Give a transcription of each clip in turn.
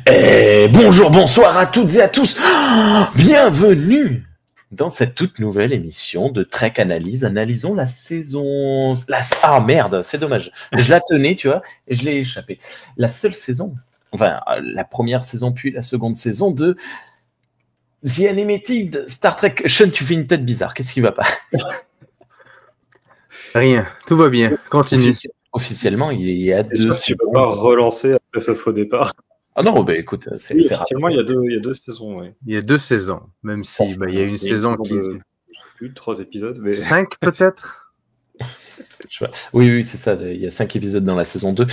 Et bonjour, bonsoir à toutes et à tous. Bienvenue dans cette toute nouvelle émission de Trek Analyse. Analysons la saison... Ah merde, c'est dommage. Je la tenais, tu vois, et je l'ai échappé. La seule saison, enfin la première saison puis la seconde saison de The Animated Star Trek. Sean, tu fais une tête bizarre. Qu'est-ce qui va pas? Rien, tout va bien. Continue. Officiellement, il y a deux saisons. Tu peux pas relancer après ce faux départ. Ah non, bah écoute, c'est officiellement, il y a deux saisons. Oui. Il y a 2 saisons, même si il y a une saison qui... Plus de 3 épisodes. Mais... 5 peut-être. Oui, c'est ça. Il y a 5 épisodes dans la saison 2.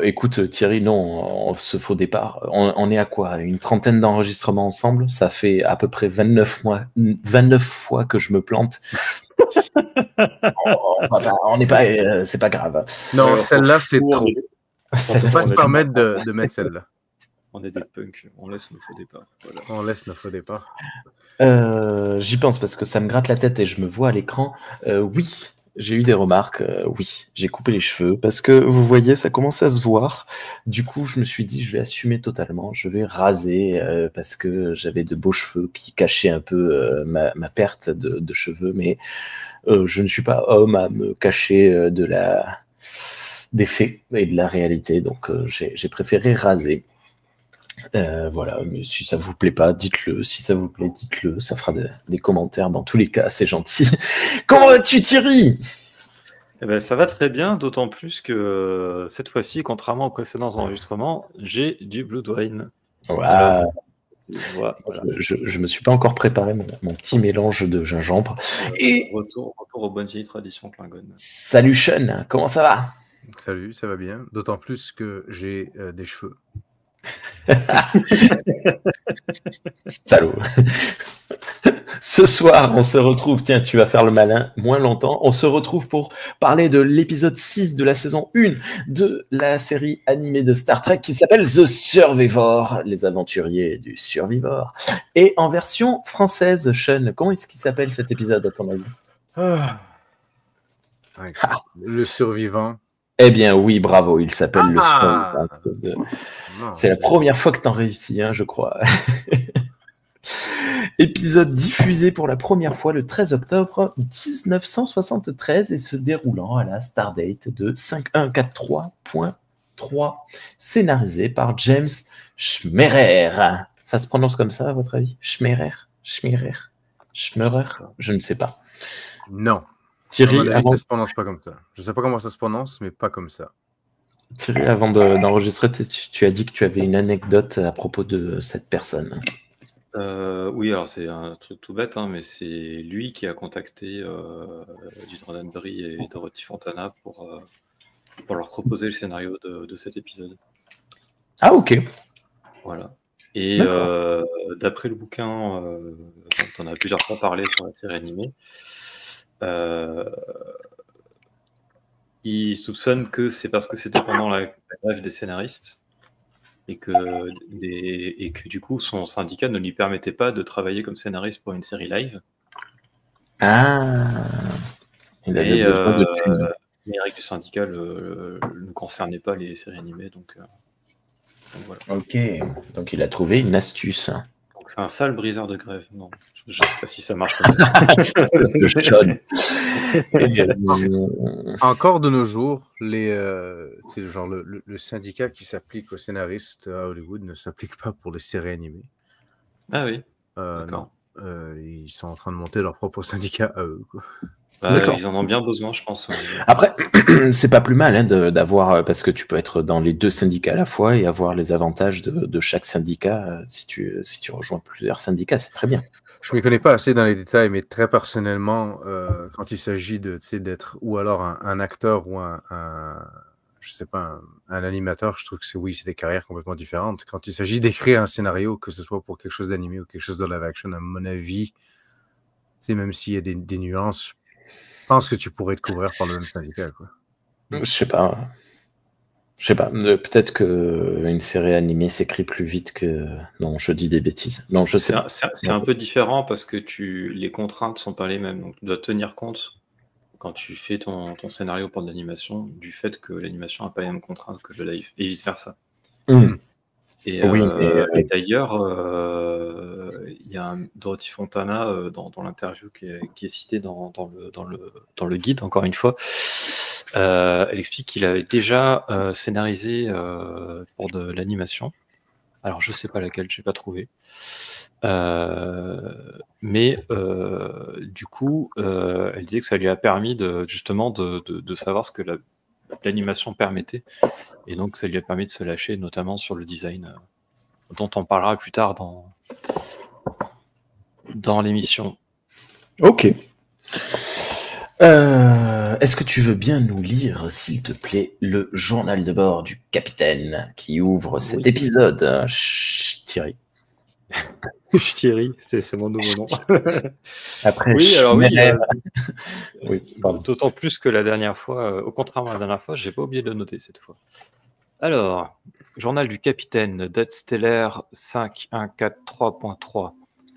Écoute, Thierry, non, ce faux départ, on est à quoi? Une trentaine d'enregistrements ensemble. Ça fait à peu près 29 fois que je me plante. On n'est pas, c'est pas grave. Non, celle-là, c'est trop. On ne peut pas se permettre de mettre celle-là. On est des punks, on laisse nos faux départs. Voilà. On laisse nos faux départs. J'y pense parce que ça me gratte la tête et je me vois à l'écran. Oui, j'ai eu des remarques. Oui, j'ai coupé les cheveux parce que vous voyez, ça commence à se voir. Du coup, je me suis dit, je vais assumer totalement. Je vais raser parce que j'avais de beaux cheveux qui cachaient un peu ma perte de cheveux. Mais je ne suis pas homme à me cacher des faits et de la réalité. Donc, j'ai préféré raser. Voilà, mais si ça vous plaît pas, dites-le. Si ça vous plaît, dites-le. Ça fera des commentaires. Dans tous les cas, c'est gentil. Comment vas-tu, Thierry? Eh ben, ça va très bien, d'autant plus que cette fois-ci, contrairement aux précédents enregistrements, j'ai du Blood Wine. Voilà. Je me suis pas encore préparé mon petit mélange de gingembre. Et retour aux bonnes vieilles traditions Klingon. Salut Sean, comment ça va? Salut, ça va bien. D'autant plus que j'ai des cheveux. Salaud. Ce soir, on se retrouve, tiens, tu vas faire le malin moins longtemps, on se retrouve pour parler de l'épisode 6 de la saison 1 de la série animée de Star Trek qui s'appelle The Survivor, les aventuriers du Survivor. Et en version française, Sean, comment est-ce qu'il s'appelle cet épisode à ton avis? Le survivant. Eh bien oui, bravo, il s'appelle le Survivant. C'est la première fois que t'en réussis, hein, je crois. Épisode diffusé pour la première fois le 13 octobre 1973 et se déroulant à la Stardate de 5143.3, scénarisé par James Schmerer. Ça se prononce comme ça, à votre avis? Schmerer? Je ne sais pas. Non. Thierry, ça se prononce pas comme ça. Je sais pas comment ça se prononce, mais pas comme ça. Thierry, avant d'enregistrer, tu as dit que tu avais une anecdote à propos de cette personne. Oui, alors c'est un truc tout bête, hein, mais c'est lui qui a contacté Gene Roddenberry et Dorothy Fontana pour leur proposer le scénario de cet épisode. Ah, ok. Voilà. Et d'après le bouquin dont on a plusieurs fois parlé sur la série animée, il soupçonne que c'est parce que c'était pendant la grève des scénaristes et que du coup son syndicat ne lui permettait pas de travailler comme scénariste pour une série live. Ah. Il avait besoin de thunes. Les règles du syndicat ne concernaient pas les séries animées, donc voilà. Ok, donc il a trouvé une astuce. Donc c'est un sale briseur de grève. Non, je sais pas si ça marche comme ça. Le Sean. Encore de nos jours, le syndicat qui s'applique aux scénaristes à Hollywood ne s'applique pas pour les séries animées. Ah oui. Non. Ils sont en train de monter leur propre syndicat à eux, quoi. Ils en ont bien besoin, je pense. Après, c'est pas plus mal hein, d'avoir, parce que tu peux être dans les deux syndicats à la fois et avoir les avantages de chaque syndicat. Si tu rejoins plusieurs syndicats, c'est très bien. Je ne m'y connais pas assez dans les détails, mais très personnellement, quand il s'agit d'être ou alors un acteur ou je sais pas, un animateur, je trouve que c'est des carrières complètement différentes. Quand il s'agit d'écrire un scénario, que ce soit pour quelque chose d'animé ou quelque chose de live action, à mon avis, même s'il y a des nuances, je pense que tu pourrais te couvrir par le même syndicat, quoi. Je sais pas. Peut-être qu'une série animée s'écrit plus vite que... Non, je dis des bêtises. Non, je sais. C'est un peu différent parce que les contraintes sont pas les mêmes. Donc tu dois tenir compte, quand tu fais ton scénario pour de l'animation, du fait que l'animation n'a pas les mêmes contraintes que le live, et vice-versa. Hum. Et, Oui, et d'ailleurs, il y a Dorothy Fontana dans l'interview qui est citée dans le guide, encore une fois. Elle explique qu'il avait déjà scénarisé pour de l'animation. Alors, je sais pas laquelle, je n'ai pas trouvé. Mais du coup, elle disait que ça lui a permis justement de savoir ce que l'animation permettait. Et donc, ça lui a permis de se lâcher, notamment sur le design, dont on parlera plus tard dans l'émission. Ok. Est-ce que tu veux bien nous lire, s'il te plaît, le journal de bord du capitaine qui ouvre cet épisode, Thierry? Thierry, c'est mon nouveau nom. Après, oui, alors oui. Oui, d'autant plus que la dernière fois, au contraire à la dernière fois, j'ai pas oublié de le noter cette fois. Alors, journal du capitaine, date stellaire 5143.3.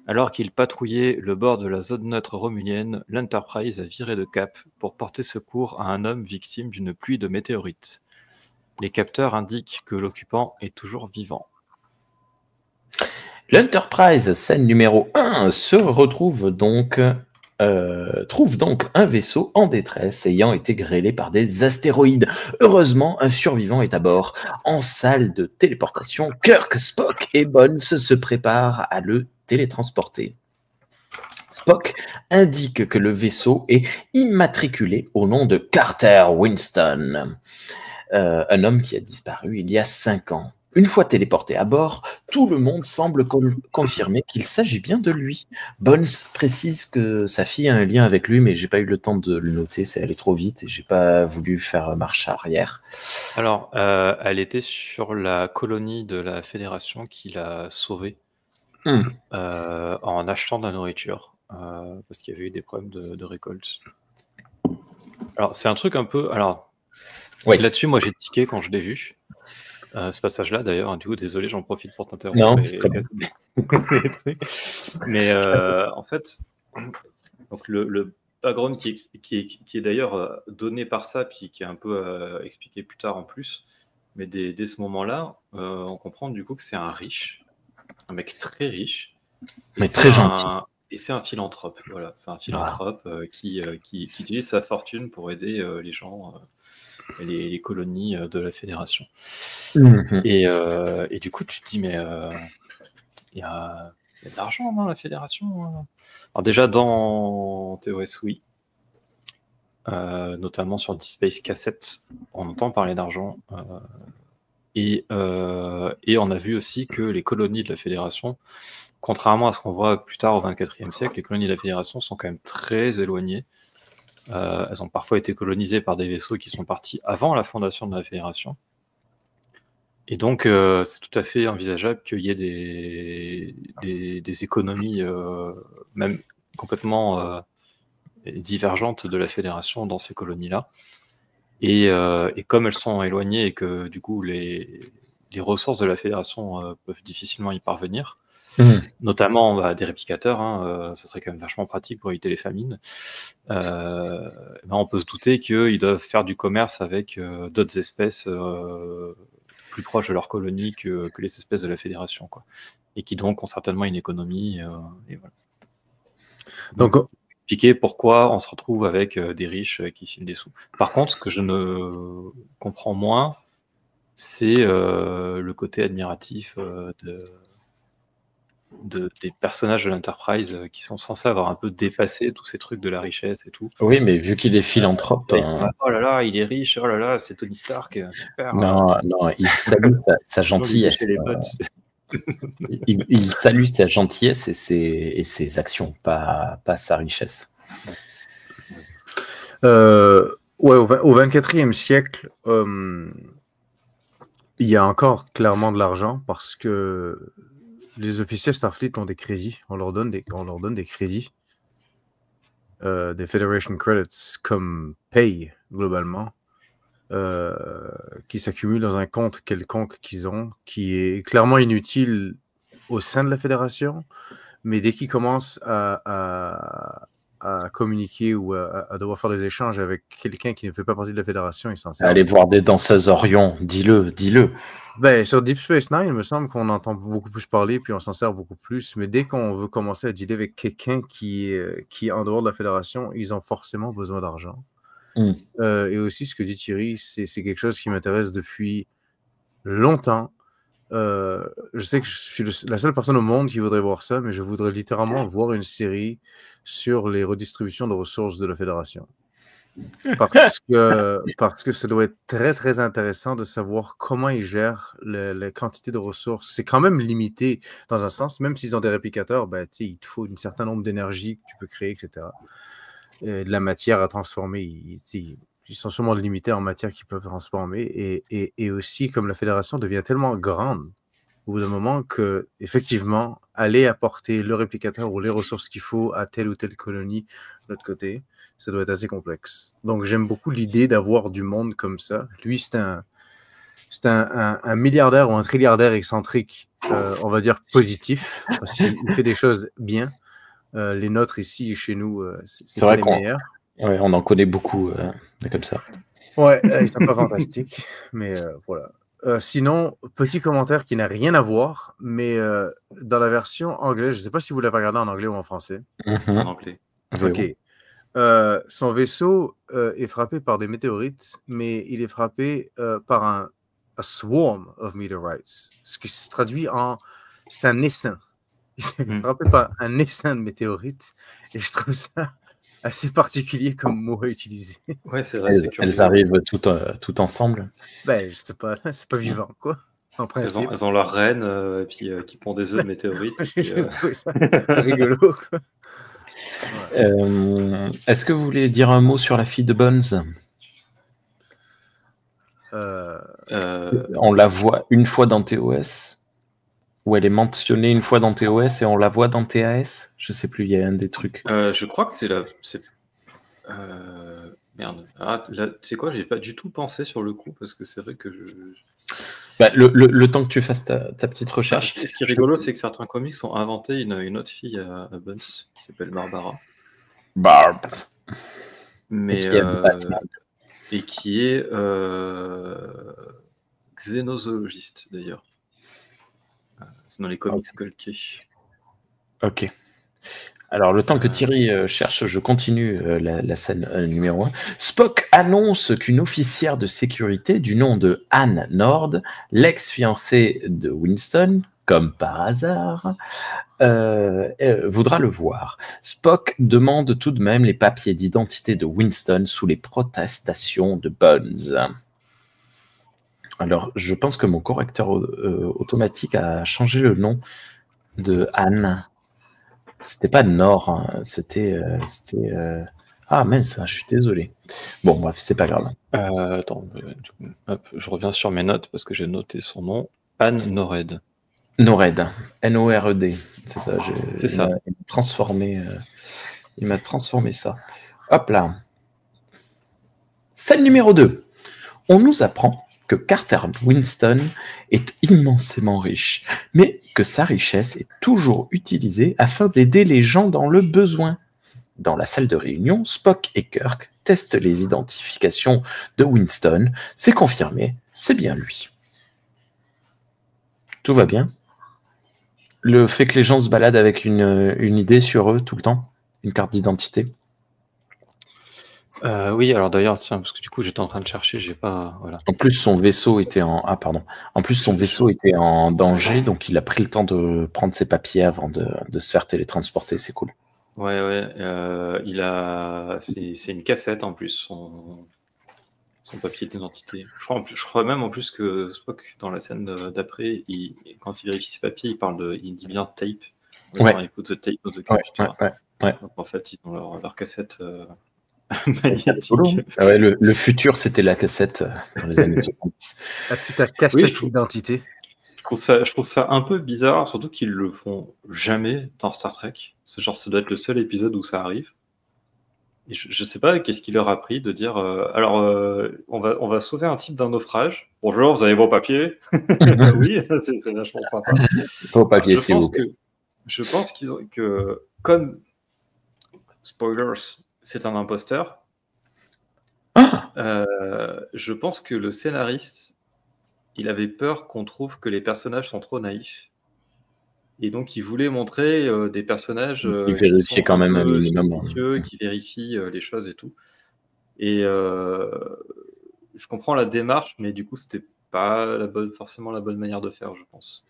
Alors qu'il patrouillait le bord de la zone neutre romulienne, l'Enterprise a viré de cap pour porter secours à un homme victime d'une pluie de météorites. Les capteurs indiquent que l'occupant est toujours vivant. L'Enterprise, scène numéro 1, trouve donc un vaisseau en détresse ayant été grêlé par des astéroïdes. Heureusement, un survivant est à bord. En salle de téléportation, Kirk, Spock et Bones se préparent à le télétransporter. Spock indique que le vaisseau est immatriculé au nom de Carter Winston, un homme qui a disparu il y a 5 ans. Une fois téléporté à bord, tout le monde semble confirmer qu'il s'agit bien de lui. Bones précise que sa fille a un lien avec lui, mais j'ai pas eu le temps de le noter, c'est allé trop vite et j'ai pas voulu faire marche arrière. Alors, elle était sur la colonie de la Fédération qui l'a sauvée en achetant de la nourriture, parce qu'il y avait eu des problèmes de récolte. Alors, c'est un truc un peu... Alors, là-dessus, moi, j'ai tiqué quand je l'ai vu. Ce passage-là, d'ailleurs, du coup, désolé, j'en profite pour t'interrompre. Non, c'est très bien. Mais en fait, donc le background qui est d'ailleurs donné par ça, puis qui est un peu expliqué plus tard en plus, mais dès ce moment-là, on comprend du coup que c'est un riche, un mec très riche, mais très gentil. Et c'est un philanthrope, voilà, c'est un philanthrope qui utilise sa fortune pour aider les gens. Les colonies de la Fédération. Et du coup, tu te dis, mais il y a de l'argent dans la Fédération. Alors déjà, dans TOS, oui. Notamment sur Deep Space Cassette, on entend parler d'argent. Et on a vu aussi que les colonies de la Fédération, contrairement à ce qu'on voit plus tard au XXIe siècle, les colonies de la Fédération sont quand même très éloignées. Elles ont parfois été colonisées par des vaisseaux qui sont partis avant la fondation de la Fédération. Et donc, c'est tout à fait envisageable qu'il y ait des économies, même complètement divergentes de la Fédération dans ces colonies-là. Et comme elles sont éloignées et que, du coup, les ressources de la Fédération peuvent difficilement y parvenir, notamment des réplicateurs, ça serait quand même vachement pratique pour éviter les famines. On peut se douter qu'ils doivent faire du commerce avec d'autres espèces plus proches de leur colonie que les espèces de la Fédération, quoi. Et qui donc ont certainement une économie. Et voilà. Donc, expliquer pourquoi on se retrouve avec des riches qui filent des sous. Par contre, ce que je ne comprends moins, c'est le côté admiratif des personnages de l'Enterprise qui sont censés avoir un peu dépassé tous ces trucs de la richesse et tout. Oui, mais vu qu'il est philanthrope... Oh là là, il est riche, oh là là, c'est Tony Stark, super. Non, il salue sa gentillesse. Il salue sa gentillesse et ses actions, pas sa richesse. Ouais, au XXIe siècle, il y a encore clairement de l'argent parce que les officiers Starfleet ont des crédits. On leur donne des crédits, des Federation Credits comme paye globalement, qui s'accumulent dans un compte quelconque qu'ils ont, qui est clairement inutile au sein de la Fédération, mais dès qu'ils commencent à à communiquer ou à devoir faire des échanges avec quelqu'un qui ne fait pas partie de la fédération, il s'en sert. Allez voir des danseuses Orion, dis-le. Ben, sur Deep Space Nine, il me semble qu'on entend beaucoup plus parler, puis on s'en sert beaucoup plus. Mais dès qu'on veut commencer à dealer avec quelqu'un qui est en dehors de la fédération, ils ont forcément besoin d'argent. Et aussi, ce que dit Thierry, c'est quelque chose qui m'intéresse depuis longtemps. Je sais que je suis la seule personne au monde qui voudrait voir ça, mais je voudrais littéralement voir une série sur les redistributions de ressources de la fédération. Parce que ça doit être très, très intéressant de savoir comment ils gèrent la quantité de ressources. C'est quand même limité dans un sens, même s'ils ont des réplicateurs, ben, il te faut un certain nombre d'énergie que tu peux créer, etc. De la matière à transformer. Ils sont sûrement limités en matière qu'ils peuvent transformer. Et aussi, comme la fédération devient tellement grande, au bout d'un moment, que effectivement, aller apporter le réplicateur ou les ressources qu'il faut à telle ou telle colonie de l'autre côté, ça doit être assez complexe. Donc, j'aime beaucoup l'idée d'avoir du monde comme ça. Lui, c'est un milliardaire ou un trilliardaire excentrique, on va dire positif, parce qu'il fait des choses bien. Les nôtres ici, chez nous, c'est vrai les qu'on meilleurs. Ouais, on en connaît beaucoup comme ça. Ouais, ils sont pas fantastiques, mais voilà. Sinon, petit commentaire qui n'a rien à voir, mais dans la version anglaise, je ne sais pas si vous l'avez regardé en anglais ou en français. En anglais. Ok. Son vaisseau est frappé par des météorites, mais il est frappé par a swarm of meteorites, ce qui se traduit en c'est un essaim. Il s'est frappé par un essaim de météorites, et je trouve ça assez particulier comme mot à utiliser. Ouais, c'est vrai. Elles arrivent toutes ensemble. Ben, je sais pas, c'est pas vivant, quoi. En principe. Elles ont leur reine, et puis qui pond des œufs de météorites. J'ai juste trouvé ça rigolo, quoi. Ouais. Est-ce que vous voulez dire un mot sur la fille de Bones? On la voit une fois dans TOS, ou elle est mentionnée une fois dans TOS et on la voit dans TAS. Je sais plus, il y a un des trucs. Je crois que c'est la... Merde. Ah, là, tu sais quoi, j'ai pas du tout pensé sur le coup, parce que c'est vrai que Bah, le temps que tu fasses ta petite recherche. Ce qui est rigolo, c'est que certains comics ont inventé une autre fille à Bones, qui s'appelle Barbara. Barbs. Mais, et qui est xénozoologiste, d'ailleurs. C'est dans les comics Golkey. Ok. Alors, le temps que Thierry cherche, je continue la scène numéro 1. Spock annonce qu'une officière de sécurité du nom de Anne Nord, l'ex-fiancée de Winston, comme par hasard, voudra le voir. Spock demande tout de même les papiers d'identité de Winston sous les protestations de Bones. Alors, je pense que mon correcteur automatique a changé le nom de Anne. C'était pas Nord, hein. C'était ah mince, je suis désolé. Bon, bref, c'est pas grave. Attends, hop, je reviens sur mes notes parce que j'ai noté son nom. Anne Nored. Nored, N-O-R-E-D, c'est ça. C'est ça. Il m'a transformé ça. Hop là. Scène numéro 2. On nous apprend que Carter Winston est immensément riche, mais que sa richesse est toujours utilisée afin d'aider les gens dans le besoin. Dans la salle de réunion, Spock et Kirk testent les identifications de Winston. C'est confirmé, c'est bien lui. Tout va bien. Le fait que les gens se baladent avec une idée sur eux tout le temps, une carte d'identité. Oui, alors d'ailleurs, tiens, parce que du coup, j'étais en train de chercher, j'ai pas... Voilà. En plus, son vaisseau était en danger, donc il a pris le temps de prendre ses papiers avant de se faire télétransporter, c'est cool. Ouais, c'est une cassette en plus, son papier d'identité. Je crois même en plus que Spock, dans la scène d'après, quand il vérifie ses papiers, il dit bien tape. Ouais. Il put the tape on the computer. Ouais. Donc en fait, ils ont leur cassette magnétique. Ah ouais, le futur, c'était la cassette dans les années 70. Ta cassette d'identité. Je trouve ça un peu bizarre, surtout qu'ils le font jamais dans Star Trek. C'est genre, ça doit être le seul épisode où ça arrive. Et je sais pas qu'est-ce qui leur a pris de dire on va sauver un type d'un naufrage. Bonjour, vous avez vos papiers? Oui, c'est vachement sympa. Vos papiers, s'il vous plaît. Je pense que comme spoilers, c'est un imposteur. Ah Je pense que le scénariste, il avait peur qu'on trouve que les personnages sont trop naïfs. Et donc, il voulait montrer des personnages Qui vérifiaient sont quand même un peu minimum. suspicieux, qui vérifient les choses et tout. Et je comprends la démarche, mais du coup, c'était pas forcément la bonne manière de faire, je pense.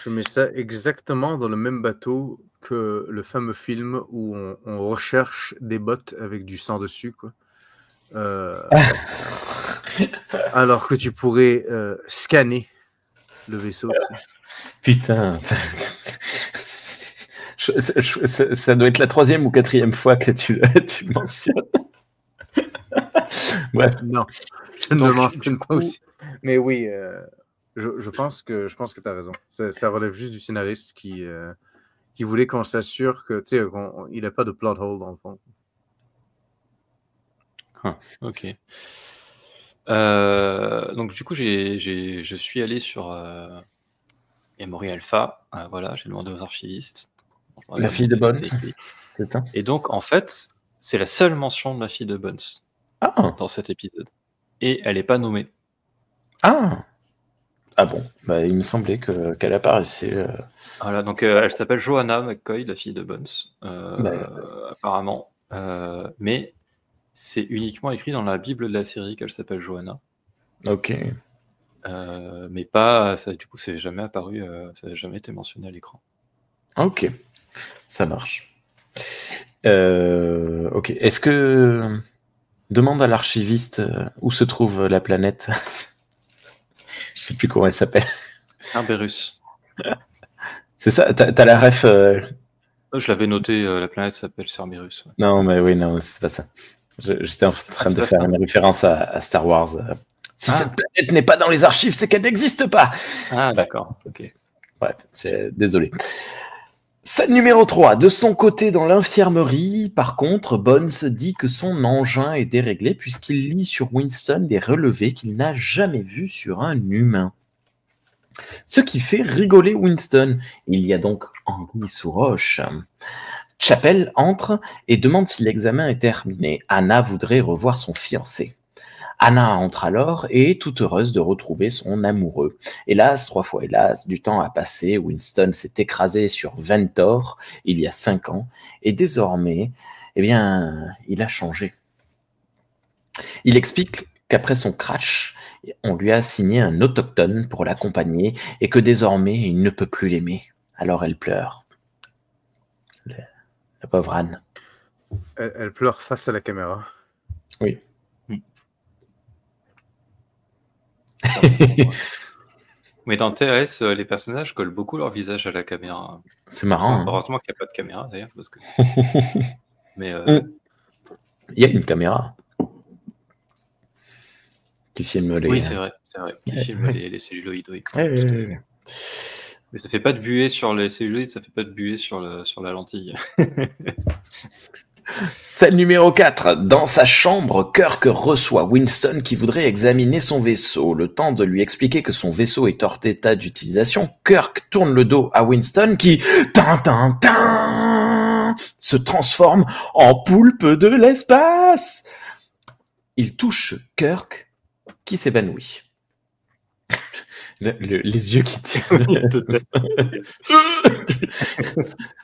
Je mets ça exactement dans le même bateau que le fameux film où on recherche des bottes avec du sang dessus, quoi. Alors que tu pourrais scanner le vaisseau. Tu sais. Putain. Ça doit être la 3e ou 4e fois que tu mentionnes. Bref. Non, je ne le mentionne pas aussi. Mais oui, je pense que tu as raison. Ça relève juste du scénariste qui voulait qu'on s'assure que, tu sais, il n'a pas de plot hole dans le fond. Ok. Donc du coup, je suis allé sur Emory Alpha. Voilà, j'ai demandé aux archivistes. La fille de Bones. C'est ça. Et donc, en fait, c'est la seule mention de la fille de Bones dans cet épisode. Et elle n'est pas nommée. Ah bon, bah, il me semblait qu'elle apparaissait. Voilà, donc elle s'appelle Joanna McCoy, la fille de Bones, apparemment. Mais c'est uniquement écrit dans la Bible de la série qu'elle s'appelle Joanna. Ok. Mais pas, ça, du coup, c'est jamais apparu, ça n'a jamais été mentionné à l'écran. Ok, ça marche. Ok, est-ce que... Demande à l'archiviste où se trouve la planète. Je sais plus comment elle s'appelle. Cerberus. C'est ça, t'as la ref... Je l'avais noté, la planète s'appelle Cerberus. Ouais. Non, mais oui, non, c'est pas ça. J'étais en train de faire une référence à Star Wars. Si cette planète n'est pas dans les archives, c'est qu'elle n'existe pas. Ah, d'accord, ok. Bref, désolé. Scène numéro 3. De son côté, dans l'infirmerie, par contre, Bones dit que son engin est déréglé puisqu'il lit sur Winston des relevés qu'il n'a jamais vus sur un humain. Ce qui fait rigoler Winston. Il y a donc anguille sous roche. Chapel entre et demande si l'examen est terminé. Anna voudrait revoir son fiancé. Anna entre alors et est toute heureuse de retrouver son amoureux. Hélas, 3 fois hélas, du temps a passé. Winston s'est écrasé sur Ventor il y a 5 ans et désormais, eh bien, il a changé. Il explique qu'après son crash, on lui a assigné un autochtone pour l'accompagner et que désormais, il ne peut plus l'aimer. Alors elle pleure. La pauvre Anne. Elle pleure face à la caméra. Oui. Mais dans TRS, les personnages collent beaucoup leur visage à la caméra. C'est marrant. Heureusement qu'il n'y a pas de caméra d'ailleurs. Parce que... Mais il y a une caméra qui filme les... Oui, c'est vrai. Qui filme les celluloïdes. Oui. Mais ça fait pas de buée sur les celluloïdes, ça fait pas de buée sur la lentille. Scène numéro 4. Dans sa chambre, Kirk reçoit Winston qui voudrait examiner son vaisseau. Le temps de lui expliquer que son vaisseau est hors d'état d'utilisation, Kirk tourne le dos à Winston qui se transforme en poulpe de l'espace. Il touche Kirk qui s'évanouit. Les yeux qui tirent.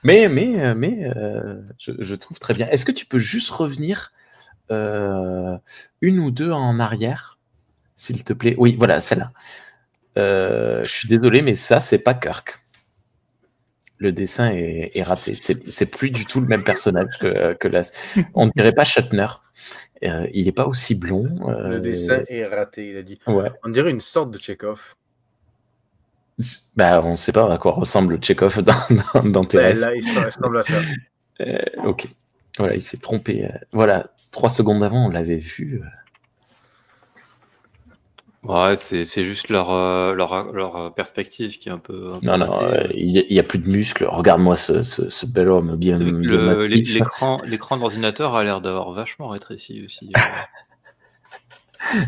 mais je trouve très bien. Est-ce que tu peux juste revenir une ou deux en arrière, s'il te plaît? Oui, voilà, celle-là. Je suis désolé, mais ça, c'est pas Kirk. Le dessin est raté. C'est plus du tout le même personnage que là. On ne dirait pas Shatner. Il n'est pas aussi blond. Le dessin est raté, il a dit. Ouais. On dirait une sorte de Chekhov. Bah, on ne sait pas à quoi ressemble Chekhov dans TRS. Là, il ressemble à ça. Ok. Voilà, il s'est trompé. Voilà, 3 secondes avant, on l'avait vu. Ouais, c'est juste leur perspective qui est un peu non, il n'y a plus de muscles. Regarde-moi ce bel homme bien l'écran d'ordinateur a l'air d'avoir vachement rétréci aussi.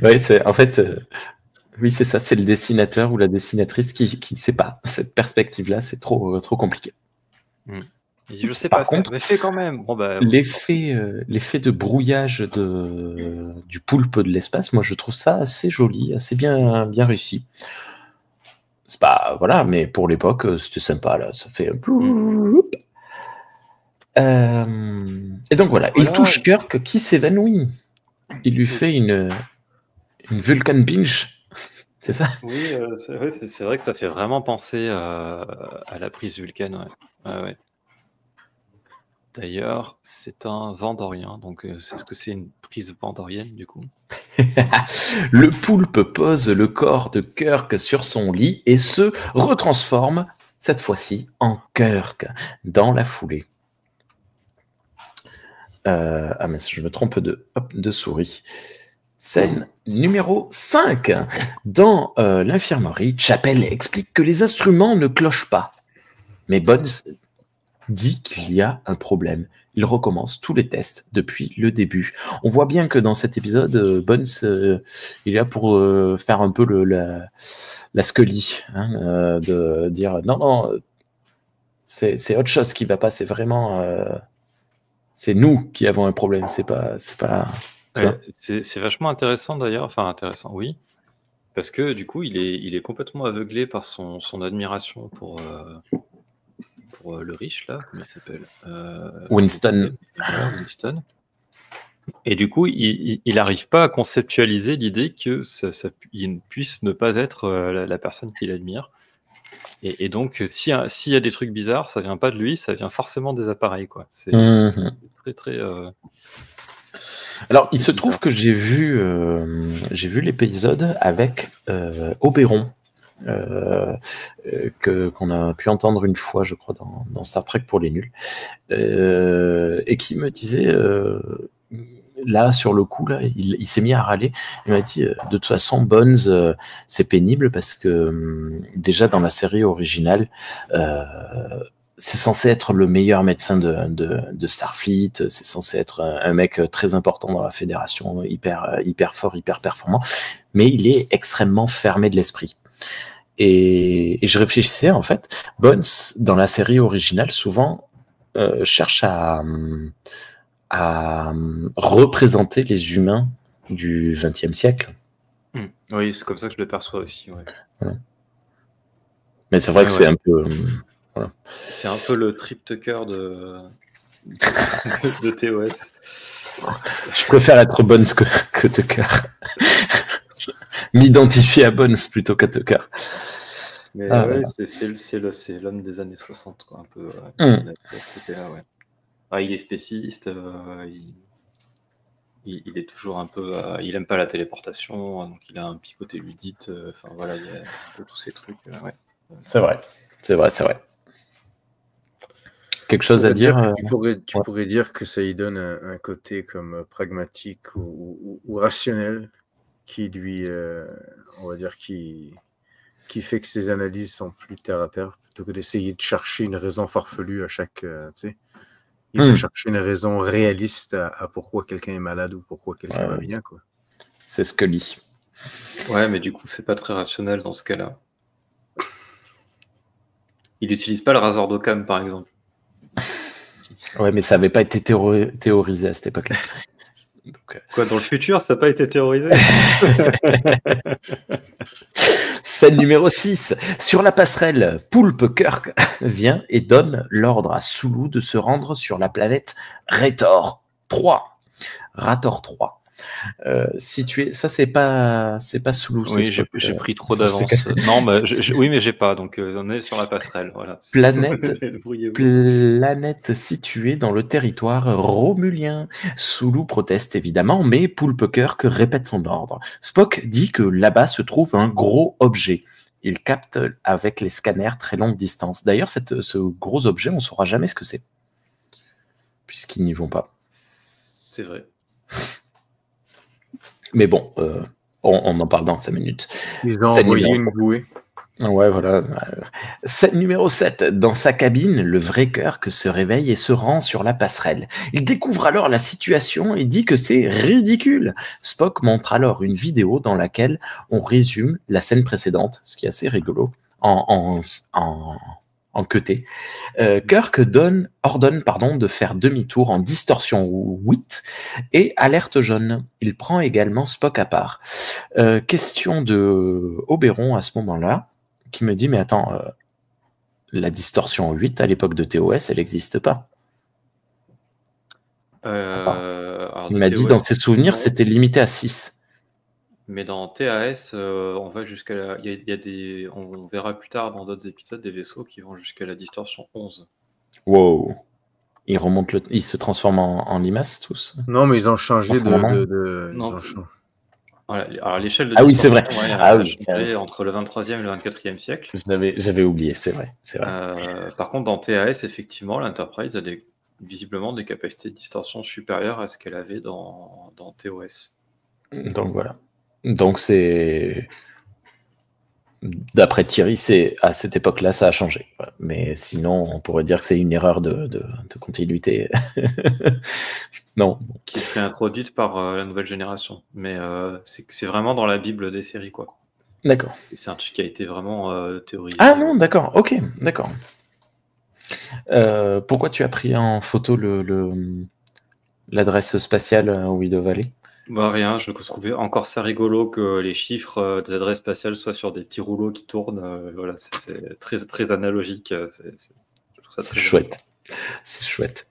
Oui, en fait, oui, c'est ça, c'est le dessinateur ou la dessinatrice qui ne sait pas. Cette perspective-là, c'est trop compliqué. Il dit, je sais Par pas faire, contre, mais fais quand même. Bon, bah, l'effet de brouillage du poulpe de l'espace, moi je trouve ça assez joli, assez bien réussi. C'est pas, voilà, mais pour l'époque, c'était sympa, là, ça fait... Et donc voilà, il touche Kirk qui s'évanouit. Il lui fait une Vulcan Pinch. C'est ça? Oui, c'est vrai que ça fait vraiment penser à la prise Vulcan. Ouais. D'ailleurs, c'est un Vandorien, donc est-ce que c'est une prise vandorienne du coup? Le poulpe pose le corps de Kirk sur son lit et se retransforme, cette fois-ci, en Kirk, dans la foulée. Mais je me trompe de souris. Scène numéro 5. Dans l'infirmerie, Chapel explique que les instruments ne clochent pas. Mais Bones dit qu'il y a un problème. Il recommence tous les tests depuis le début. On voit bien que dans cet épisode, Bones il est là pour faire un peu la Scully, hein, de dire non, c'est autre chose qui va pas, c'est vraiment... c'est nous qui avons un problème, c'est pas... Ouais, c'est vachement intéressant d'ailleurs, enfin intéressant, oui, parce que du coup il est complètement aveuglé par son admiration pour le riche là, comment il s'appelle, Winston. Voilà, Winston. Et du coup il n'arrive pas à conceptualiser l'idée que il puisse ne pas être la personne qu'il admire. Et donc s'il y a des trucs bizarres, ça vient pas de lui, ça vient forcément des appareils, quoi. C'est très très... Alors, il se trouve que j'ai vu l'épisode avec Oberon, qu'on a pu entendre une fois, je crois, dans Star Trek pour les nuls, et qui me disait, là, sur le coup, là, il s'est mis à râler. Il m'a dit, de toute façon, Bones, c'est pénible parce que déjà dans la série originale, c'est censé être le meilleur médecin de Starfleet, c'est censé être un mec très important dans la fédération, hyper fort, hyper performant, mais il est extrêmement fermé de l'esprit. Et je réfléchissais, en fait, Bones, dans la série originale, souvent, cherche à représenter les humains du XXe siècle. Oui, c'est comme ça que je le perçois aussi, ouais. Voilà. Mais c'est vrai que c'est un peu... voilà. C'est un peu le triptyque de TOS. Je préfère être Bones que Tucker. M'identifier à Bones plutôt qu'à Tucker. Mais ouais, c'est l'homme des années 60, quoi, un peu. Ouais. Il est spéciste, il est toujours un peu... il aime pas la téléportation, donc il a un petit côté ludite. Enfin voilà, il y a un peu tous ces trucs. Ouais. C'est vrai. Quelque chose à dire? Tu pourrais dire que ça y donne un côté comme pragmatique ou rationnel qui lui, on va dire, qui fait que ses analyses sont plus terre à terre plutôt que d'essayer de chercher une raison farfelue à chaque, tu sais. Il va chercher une raison réaliste à pourquoi quelqu'un est malade ou pourquoi quelqu'un va bien, quoi. C'est ce que lit. Ouais, mais du coup, c'est pas très rationnel dans ce cas-là. Il n'utilise pas le rasoir d'Occam, par exemple. Ouais, mais ça n'avait pas été théorisé à cette époque-là. Donc, Quoi, dans le futur, ça n'a pas été théorisé? Scène numéro 6. Sur la passerelle, Poulpe Kirk vient et donne l'ordre à Sulu de se rendre sur la planète Rator 3. Situé, ça c'est pas Sulu. Oui, j'ai pris trop d'avance. Non, mais oui, mais j'ai pas. Donc on est sur la passerelle. Voilà. Planète située dans le territoire romulien. Sulu proteste évidemment, mais Poulpe Kirk répète son ordre. Spock dit que là-bas se trouve un gros objet. Il capte avec les scanners très longue distance. D'ailleurs, ce gros objet, on ne saura jamais ce que c'est, puisqu'ils n'y vont pas. C'est vrai. Mais bon, on en parle dans 5 minutes. Ils ont envoyé une bouée. Ouais, voilà. Scène numéro 7. Dans sa cabine, le vrai Kirk se réveille et se rend sur la passerelle. Il découvre alors la situation et dit que c'est ridicule. Spock montre alors une vidéo dans laquelle on résume la scène précédente, ce qui est assez rigolo, en en queuté. Kirk ordonne de faire demi-tour en distorsion 8 et alerte jaune. Il prend également Spock à part. Question de Oberon à ce moment-là, qui me dit, mais attends, la distorsion 8 à l'époque de TOS, elle n'existe pas. Il m'a dit dans ses souvenirs, c'était limité à 6. Mais dans TAS, on va jusqu'à la... On verra plus tard dans d'autres épisodes des vaisseaux qui vont jusqu'à la distorsion 11. Wow. Ils se transforment en limaces tous? Non, mais ils ont changé Voilà. Alors l'échelle de distorsion, oui, c'est vrai. Changé entre le 23e et le 24e siècle. J'avais oublié, c'est vrai. Par contre, dans TAS, effectivement, l'Enterprise a visiblement des capacités de distorsion supérieures à ce qu'elle avait dans TOS. Donc voilà. Donc c'est... D'après Thierry, à cette époque-là, ça a changé. Mais sinon, on pourrait dire que c'est une erreur de continuité. Non. Qui serait introduite par la nouvelle génération. Mais c'est vraiment dans la Bible des séries, quoi. D'accord. Et c'est un truc qui a été vraiment théorisé. Ah non, d'accord. Ok, d'accord. Pourquoi tu as pris en photo l'adresse spatiale Willow Valley? Bah rien, je trouvais encore ça rigolo que les chiffres des adresses spatiales soient sur des petits rouleaux qui tournent. Voilà, c'est très, très analogique. Je trouve ça très chouette. C'est chouette.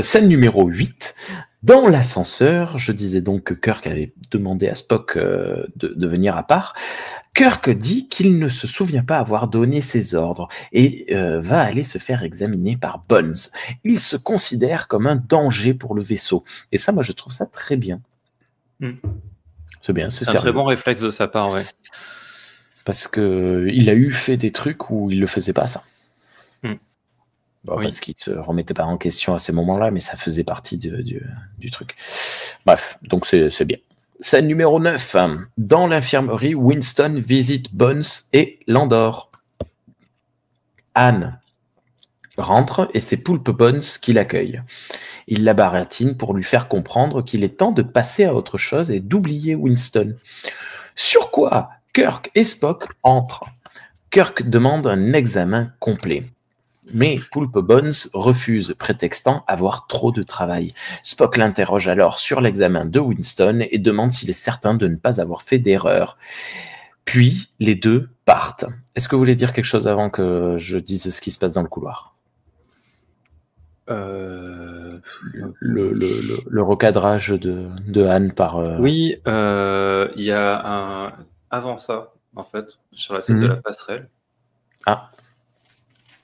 Scène numéro 8. Dans l'ascenseur, je disais donc que Kirk avait demandé à Spock de venir à part. Kirk dit qu'il ne se souvient pas avoir donné ses ordres et va aller se faire examiner par Bones. Il se considère comme un danger pour le vaisseau. Et ça, moi, je trouve ça très bien. C'est bien, c'est un très bon réflexe de sa part, ouais. Parce qu'il a fait des trucs où il ne le faisait pas, ça. Bon, oui. Parce qu'il ne se remettait pas en question à ces moments-là, mais ça faisait partie du truc. Bref, donc c'est bien. Scène numéro 9. Dans l'infirmerie, Winston visite Bones et l'endort. Anne rentre et c'est Poulpe Bones qui l'accueille. Il la baratine pour lui faire comprendre qu'il est temps de passer à autre chose et d'oublier Winston. Sur quoi Kirk et Spock entrent. Kirk demande un examen complet. Mais Poulpe Bones refuse, prétextant avoir trop de travail. Spock l'interroge alors sur l'examen de Winston et demande s'il est certain de ne pas avoir fait d'erreur. Puis, les deux partent. Est-ce que vous voulez dire quelque chose avant que je dise ce qui se passe dans le couloir ? Le recadrage de Anne par... Oui, il y a avant ça, en fait, sur la scène de la passerelle. Ah.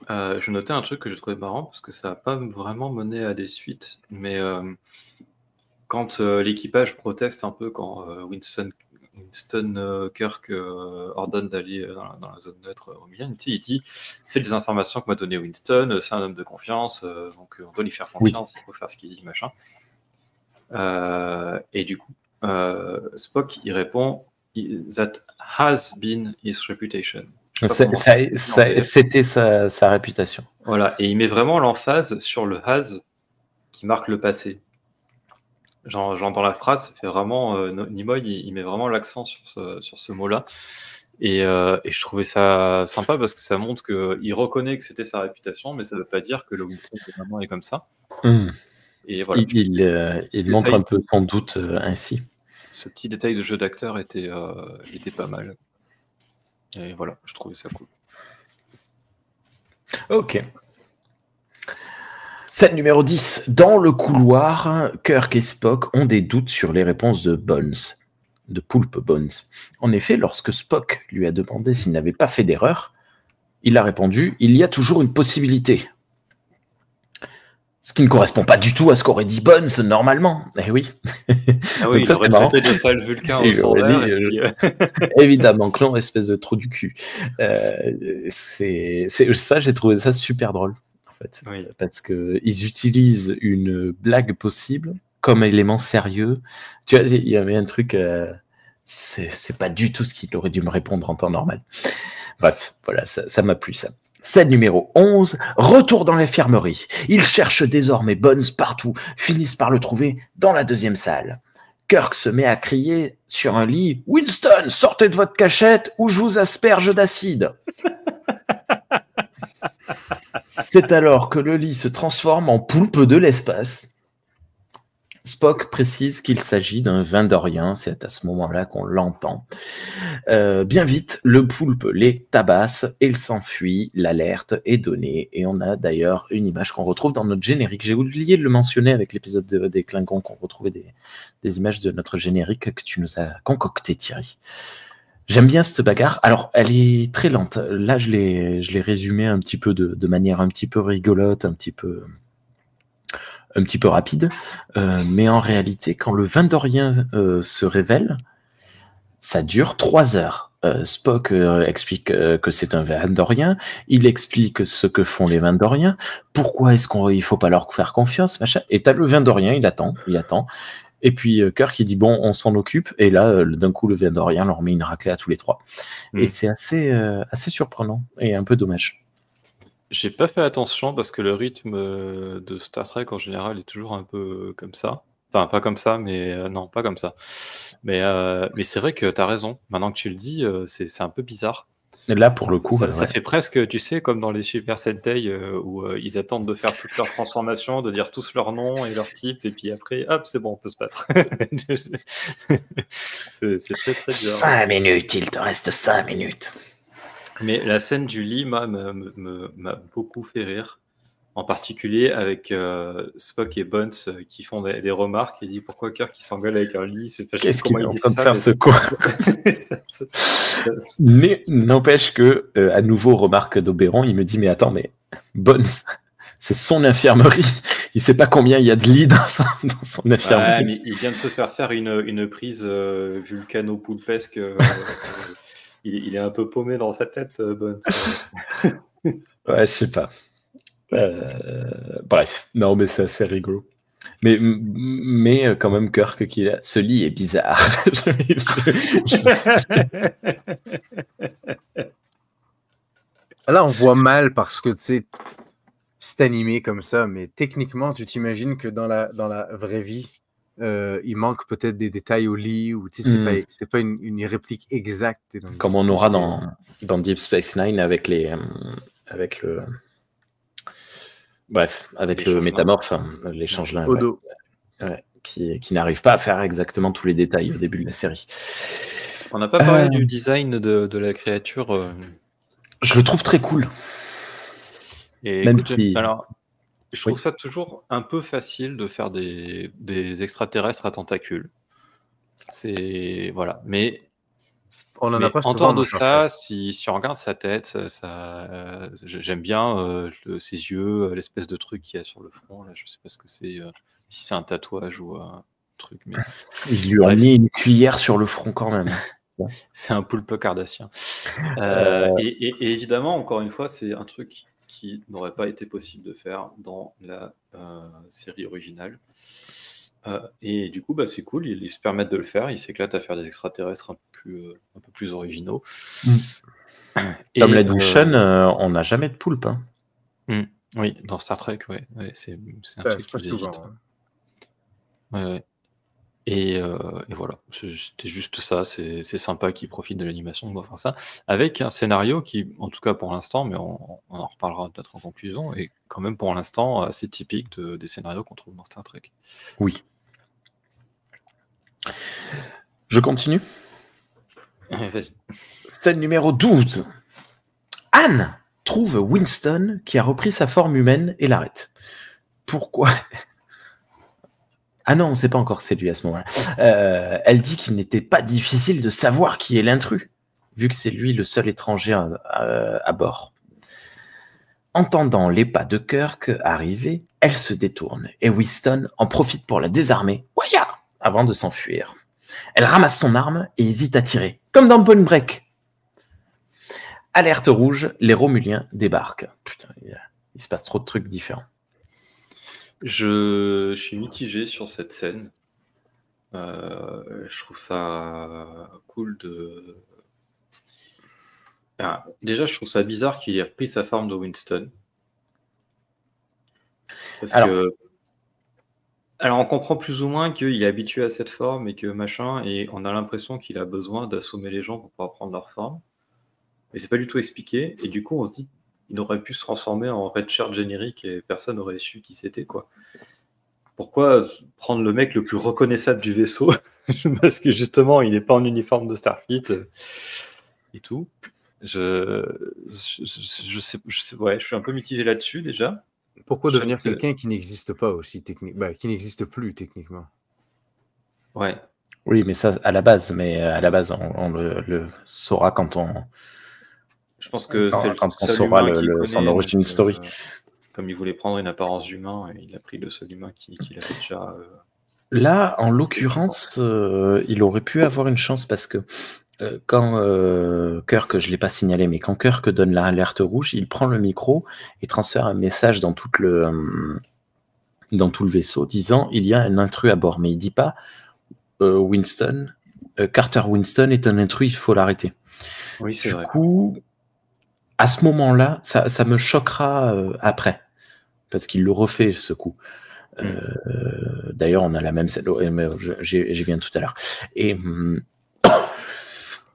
Je notais un truc que j'ai trouvé marrant parce que ça n'a pas vraiment mené à des suites, mais quand l'équipage proteste un peu quand Winston Kirk ordonne d'aller dans la zone neutre au milieu, il dit c'est des informations que m'a donné Winston, c'est un homme de confiance, donc on doit lui faire confiance, il faut faire ce qu'il dit, machin. Et du coup, Spock il répond that has been his reputation. C'était sa réputation. Voilà, et il met vraiment l'emphase sur le has qui marque le passé. Genre dans la phrase, ça fait vraiment Nimoy, il met vraiment l'accent sur ce mot-là. Et je trouvais ça sympa parce que ça montre qu'il reconnaît que c'était sa réputation, mais ça ne veut pas dire que le Winston vraiment est comme ça. Et voilà, il montre un peu son doute ainsi. Ce petit détail de jeu d'acteur était pas mal. Et voilà, je trouvais ça cool. Ok. Scène numéro 10. Dans le couloir, Kirk et Spock ont des doutes sur les réponses de Bones, de Poulpe Bones. En effet, lorsque Spock lui a demandé s'il n'avait pas fait d'erreur, il a répondu « Il y a toujours une possibilité ». Ce qui ne correspond pas du tout à ce qu'aurait dit Bones normalement. Eh oui. Ah oui, il aurait traité de sale Vulcain au standard. Évidemment que non, espèce de trou du cul. Ça, j'ai trouvé ça super drôle, en fait. Oui. Parce qu'ils utilisent une blague possible comme élément sérieux. Tu vois, il y avait un truc... c'est pas du tout ce qu'il aurait dû me répondre en temps normal. Bref, voilà, ça m'a plu, ça. Scène numéro 11, retour dans l'infirmerie. Ils cherchent désormais Bones partout, finissent par le trouver dans la deuxième salle. Kirk se met à crier sur un lit « Winston, sortez de votre cachette ou je vous asperge d'acide !» C'est alors que le lit se transforme en poulpe de l'espace. Spock précise qu'il s'agit d'un Vendorien, c'est à ce moment-là qu'on l'entend. Bien vite, le poulpe les tabasse, il s'enfuit, l'alerte est donnée, et on a d'ailleurs une image qu'on retrouve dans notre générique. J'ai oublié de le mentionner avec l'épisode des Klingons, qu'on retrouvait des images de notre générique que tu nous as concocté, Thierry. J'aime bien cette bagarre. Alors, elle est très lente. Là, je l'ai résumée un petit peu de manière un petit peu rigolote, un petit peu rapide. Mais en réalité, quand le Vendorien se révèle, ça dure 3 heures. Spock explique que c'est un Vendorien. Il explique ce que font les Vendoriens. Pourquoi est-ce qu'il faut pas leur faire confiance, machin. Et t'as le Vendorien, il attend. Et puis Kirk qui dit bon, on s'en occupe. Et là, d'un coup, le Vendorien leur met une raclée à tous les trois. Et c'est assez surprenant et un peu dommage. J'ai pas fait attention parce que le rythme de Star Trek en général est toujours un peu comme ça. Enfin, pas comme ça, mais non, pas comme ça. Mais c'est vrai que tu as raison. Maintenant que tu le dis, c'est un peu bizarre. Et là, pour le coup, ça fait presque, tu sais, comme dans les Super Sentai où ils attendent de faire toutes leurs transformations, de dire tous leurs noms et leurs types, et puis après, hop, c'est bon, on peut se battre. C'est très très bizarre. 5 minutes, il te reste 5 minutes. Mais la scène du lit m'a beaucoup fait rire, en particulier avec Spock et Bones qui font des remarques et dit pourquoi Kirk qui s'engueule avec un lit. Qu'est-ce qu'il est en train de faire ce quoi? Mais n'empêche que, à nouveau, remarque d'Oberon, il me dit mais attends, mais Bones, c'est son infirmerie. Il sait pas combien il y a de lits dans son infirmerie. Ouais, mais il vient de se faire une prise vulcano-poulpesque. Il est un peu paumé dans sa tête, Bones. Ouais, je sais pas. Bref, non, mais c'est assez rigolo. Mais quand même, Kirk, ce lit est bizarre. Là, on voit mal parce que, tu sais, c'est animé comme ça, mais techniquement, tu t'imagines que dans la vraie vie, il manque peut-être des détails au lit, ou tu sais, c'est pas une réplique exacte. Donc, comme on aura dans Deep Space Nine avec le métamorphe, l'échange là, qui n'arrive pas à faire exactement tous les détails au début de la série. On n'a pas parlé du design de la créature. Je le trouve très cool. Et même écoute, alors, je trouve ça toujours un peu facile de faire des extraterrestres à tentacules. C'est voilà, mais on en a pas en dehors de ça, si on regarde sa tête, j'aime bien ses yeux, l'espèce de truc qu'il y a sur le front. Là, je sais pas ce que c'est, si c'est un tatouage ou un truc, mais il lui a mis une cuillère sur le front quand même. C'est un poulpe cardassien. Et évidemment, encore une fois, c'est un truc qui n'aurait pas été possible de faire dans la série originale. Et du coup, c'est cool, ils se permettent de le faire, ils s'éclatent à faire des extraterrestres un peu plus originaux. Comme l'a dit Sean, on n'a jamais de poulpe. Hein. Oui, dans Star Trek, ouais, c'est un truc qui souvent. Ouais. Et voilà, c'était juste ça, c'est sympa qu'ils profitent de l'animation de faire ça, avec un scénario qui, en tout cas pour l'instant, mais on en reparlera peut-être en conclusion, est quand même pour l'instant assez typique des scénarios qu'on trouve dans Star Trek. Oui. Je continue. Vas-y. Scène numéro 12. Anne trouve Winston qui a repris sa forme humaine et l'arrête. Pourquoi ? Ah non, on ne sait pas encore c'est lui à ce moment-là. Elle dit qu'il n'était pas difficile de savoir qui est l'intrus, vu que c'est lui le seul étranger à bord. Entendant les pas de Kirk arriver, elle se détourne et Winston en profite pour la désarmer, Waya, avant de s'enfuir. Elle ramasse son arme et hésite à tirer, comme dans Point Break. Alerte rouge, les Romuliens débarquent. Putain, il se passe trop de trucs différents. Je suis mitigé sur cette scène. Je trouve ça cool de... déjà, je trouve ça bizarre qu'il ait repris sa forme de Winston. Alors, on comprend plus ou moins qu'il est habitué à cette forme et que machin, et on a l'impression qu'il a besoin d'assommer les gens pour pouvoir prendre leur forme. Mais c'est pas du tout expliqué. Et du coup, on se dit, il aurait pu se transformer en red shirt générique et personne n'aurait su qui c'était, quoi. Pourquoi prendre le mec le plus reconnaissable du vaisseau parce que justement, il n'est pas en uniforme de Starfleet et tout. Je sais, ouais, je suis un peu mitigé là-dessus déjà. Pourquoi devenir quelqu'un qui n'existe pas aussi techniquement, qui n'existe plus techniquement? Ouais. Oui, mais ça à la base, on le saura quand on. Je pense que c'est quand on saura son origin story. Comme il voulait prendre une apparence d'humain, il a pris le seul humain qu'il avait déjà. Là, en l'occurrence, il aurait pu avoir une chance parce que quand Kirk, je ne l'ai pas signalé, mais quand Kirk donne l'alerte rouge, il prend le micro et transfère un message dans tout le vaisseau disant il y a un intrus à bord. Mais il ne dit pas Carter Winston est un intrus, il faut l'arrêter. Oui, c'est vrai. Du coup, à ce moment-là, ça me choquera après, parce qu'il le refait ce coup. D'ailleurs, on a la même scène, j'y viens tout à l'heure. Et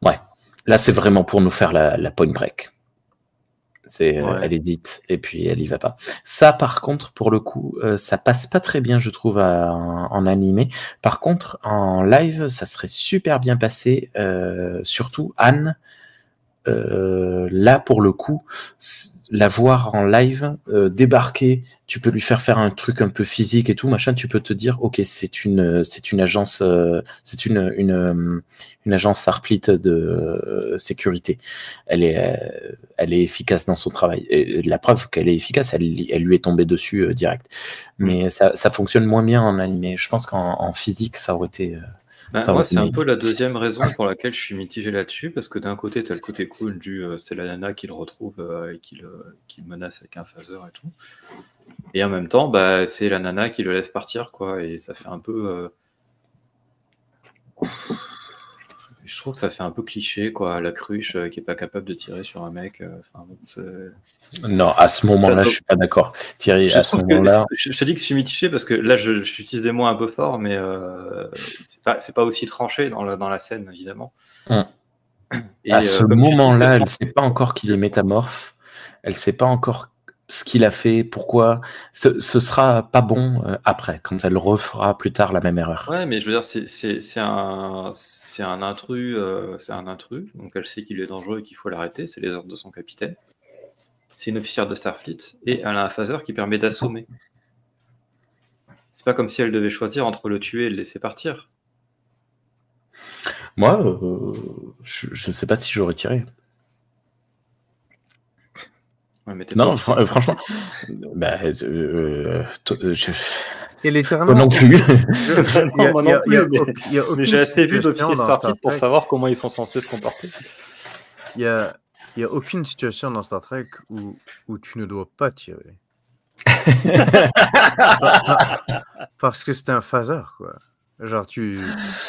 ouais, là, c'est vraiment pour nous faire la point break. Elle est dite, et puis elle y va pas. Ça, par contre, pour le coup, ça passe pas très bien, je trouve, en animé. Par contre, en live, ça serait super bien passé. Surtout Anne, là, pour le coup, la voir en live, débarquer, tu peux lui faire un truc un peu physique et tout, machin, tu peux te dire, ok, c'est une agence, c'est une agence Starfleet de sécurité. Elle est efficace dans son travail. Et la preuve qu'elle est efficace, elle lui est tombée dessus direct. Mais ça fonctionne moins bien en animé. Je pense qu'en physique, ça aurait été. Moi, c'est un peu la deuxième raison pour laquelle je suis mitigé là-dessus, parce que d'un côté, tu as le côté cool du c'est la nana qui le retrouve et qui le menace avec un phaser et tout. Et en même temps, c'est la nana qui le laisse partir, quoi. Et ça fait un peu. Je trouve que ça fait un peu cliché, quoi. La cruche qui est pas capable de tirer sur un mec. Non, à ce moment-là, je suis pas d'accord. Thierry, à ce moment-là. Je te dis que je suis mitigé parce que là, j'utilise des mots un peu forts, mais c'est pas aussi tranché dans la scène, évidemment. Et à ce moment-là, elle ne sait pas encore qu'il est métamorphe. Elle ne sait pas encore ce qu'il a fait, pourquoi. Ce sera pas bon après, quand elle refera plus tard la même erreur. Ouais, mais je veux dire, c'est un intrus, donc elle sait qu'il est dangereux et qu'il faut l'arrêter. C'est les ordres de son capitaine. C'est une officière de Starfleet et elle a un phaser qui permet d'assommer. C'est pas comme si elle devait choisir entre le tuer et le laisser partir. Moi, je sais pas si j'aurais tiré. Ouais, mais non, franchement, Et littéralement, toi non plus. Moi non plus, mais j'ai assez vu d'officiers Starfleet pour savoir comment ils sont censés se comporter. Il y a aucune situation dans Star Trek où tu ne dois pas tirer. Parce que c'est un phaser, quoi. Genre, tu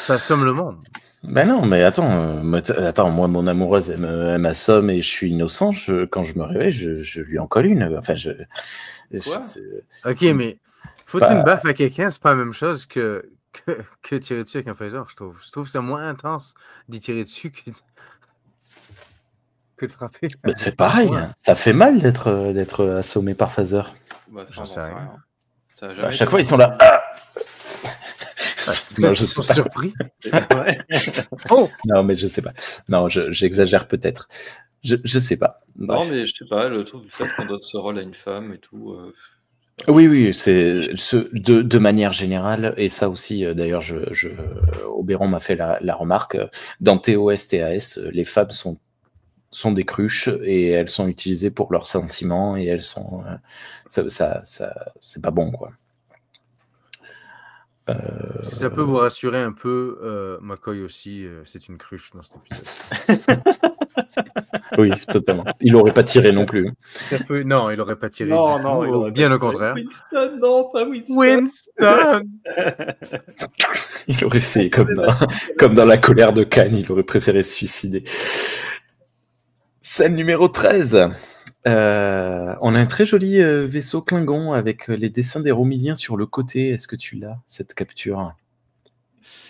assommes le monde. Ben non, mais attends, moi, mon amoureuse, elle m'assomme et je suis innocent. Quand je me réveille, je lui en colle une. Enfin, ok, mais foutre une baffe à quelqu'un, c'est pas la même chose que tirer dessus avec un phaser, je trouve. Je trouve que c'est moins intense d'y tirer dessus que de frapper. Mais c'est pareil, ça fait mal d'être assommé par phaser. J'en sais rien. À chaque fois, ils sont là. Non, je suis surpris. Non, mais je sais pas. Non, j'exagère peut-être. Je sais pas. Non, mais je sais pas, le truc du fait qu'on donne ce rôle à une femme et tout. Oui, c'est de manière générale, et ça aussi, d'ailleurs, Oberon m'a fait la remarque. Dans TOS, TAS, les femmes sont des cruches et elles sont utilisées pour leurs sentiments et elles sont. Ça c'est pas bon, quoi. Si ça peut vous rassurer un peu, McCoy aussi, c'est une cruche dans cet épisode. Oui, totalement. Il n'aurait pas tiré non plus. Non, il n'aurait pas tiré. Non, il aurait bien au contraire. Winston, non, pas Winston. Winston. Il aurait fait comme dans La colère de Khan, il aurait préféré se suicider. Scène numéro 13. On a un très joli vaisseau Klingon avec les dessins des Romiliens sur le côté. Est-ce que tu l'as, cette capture?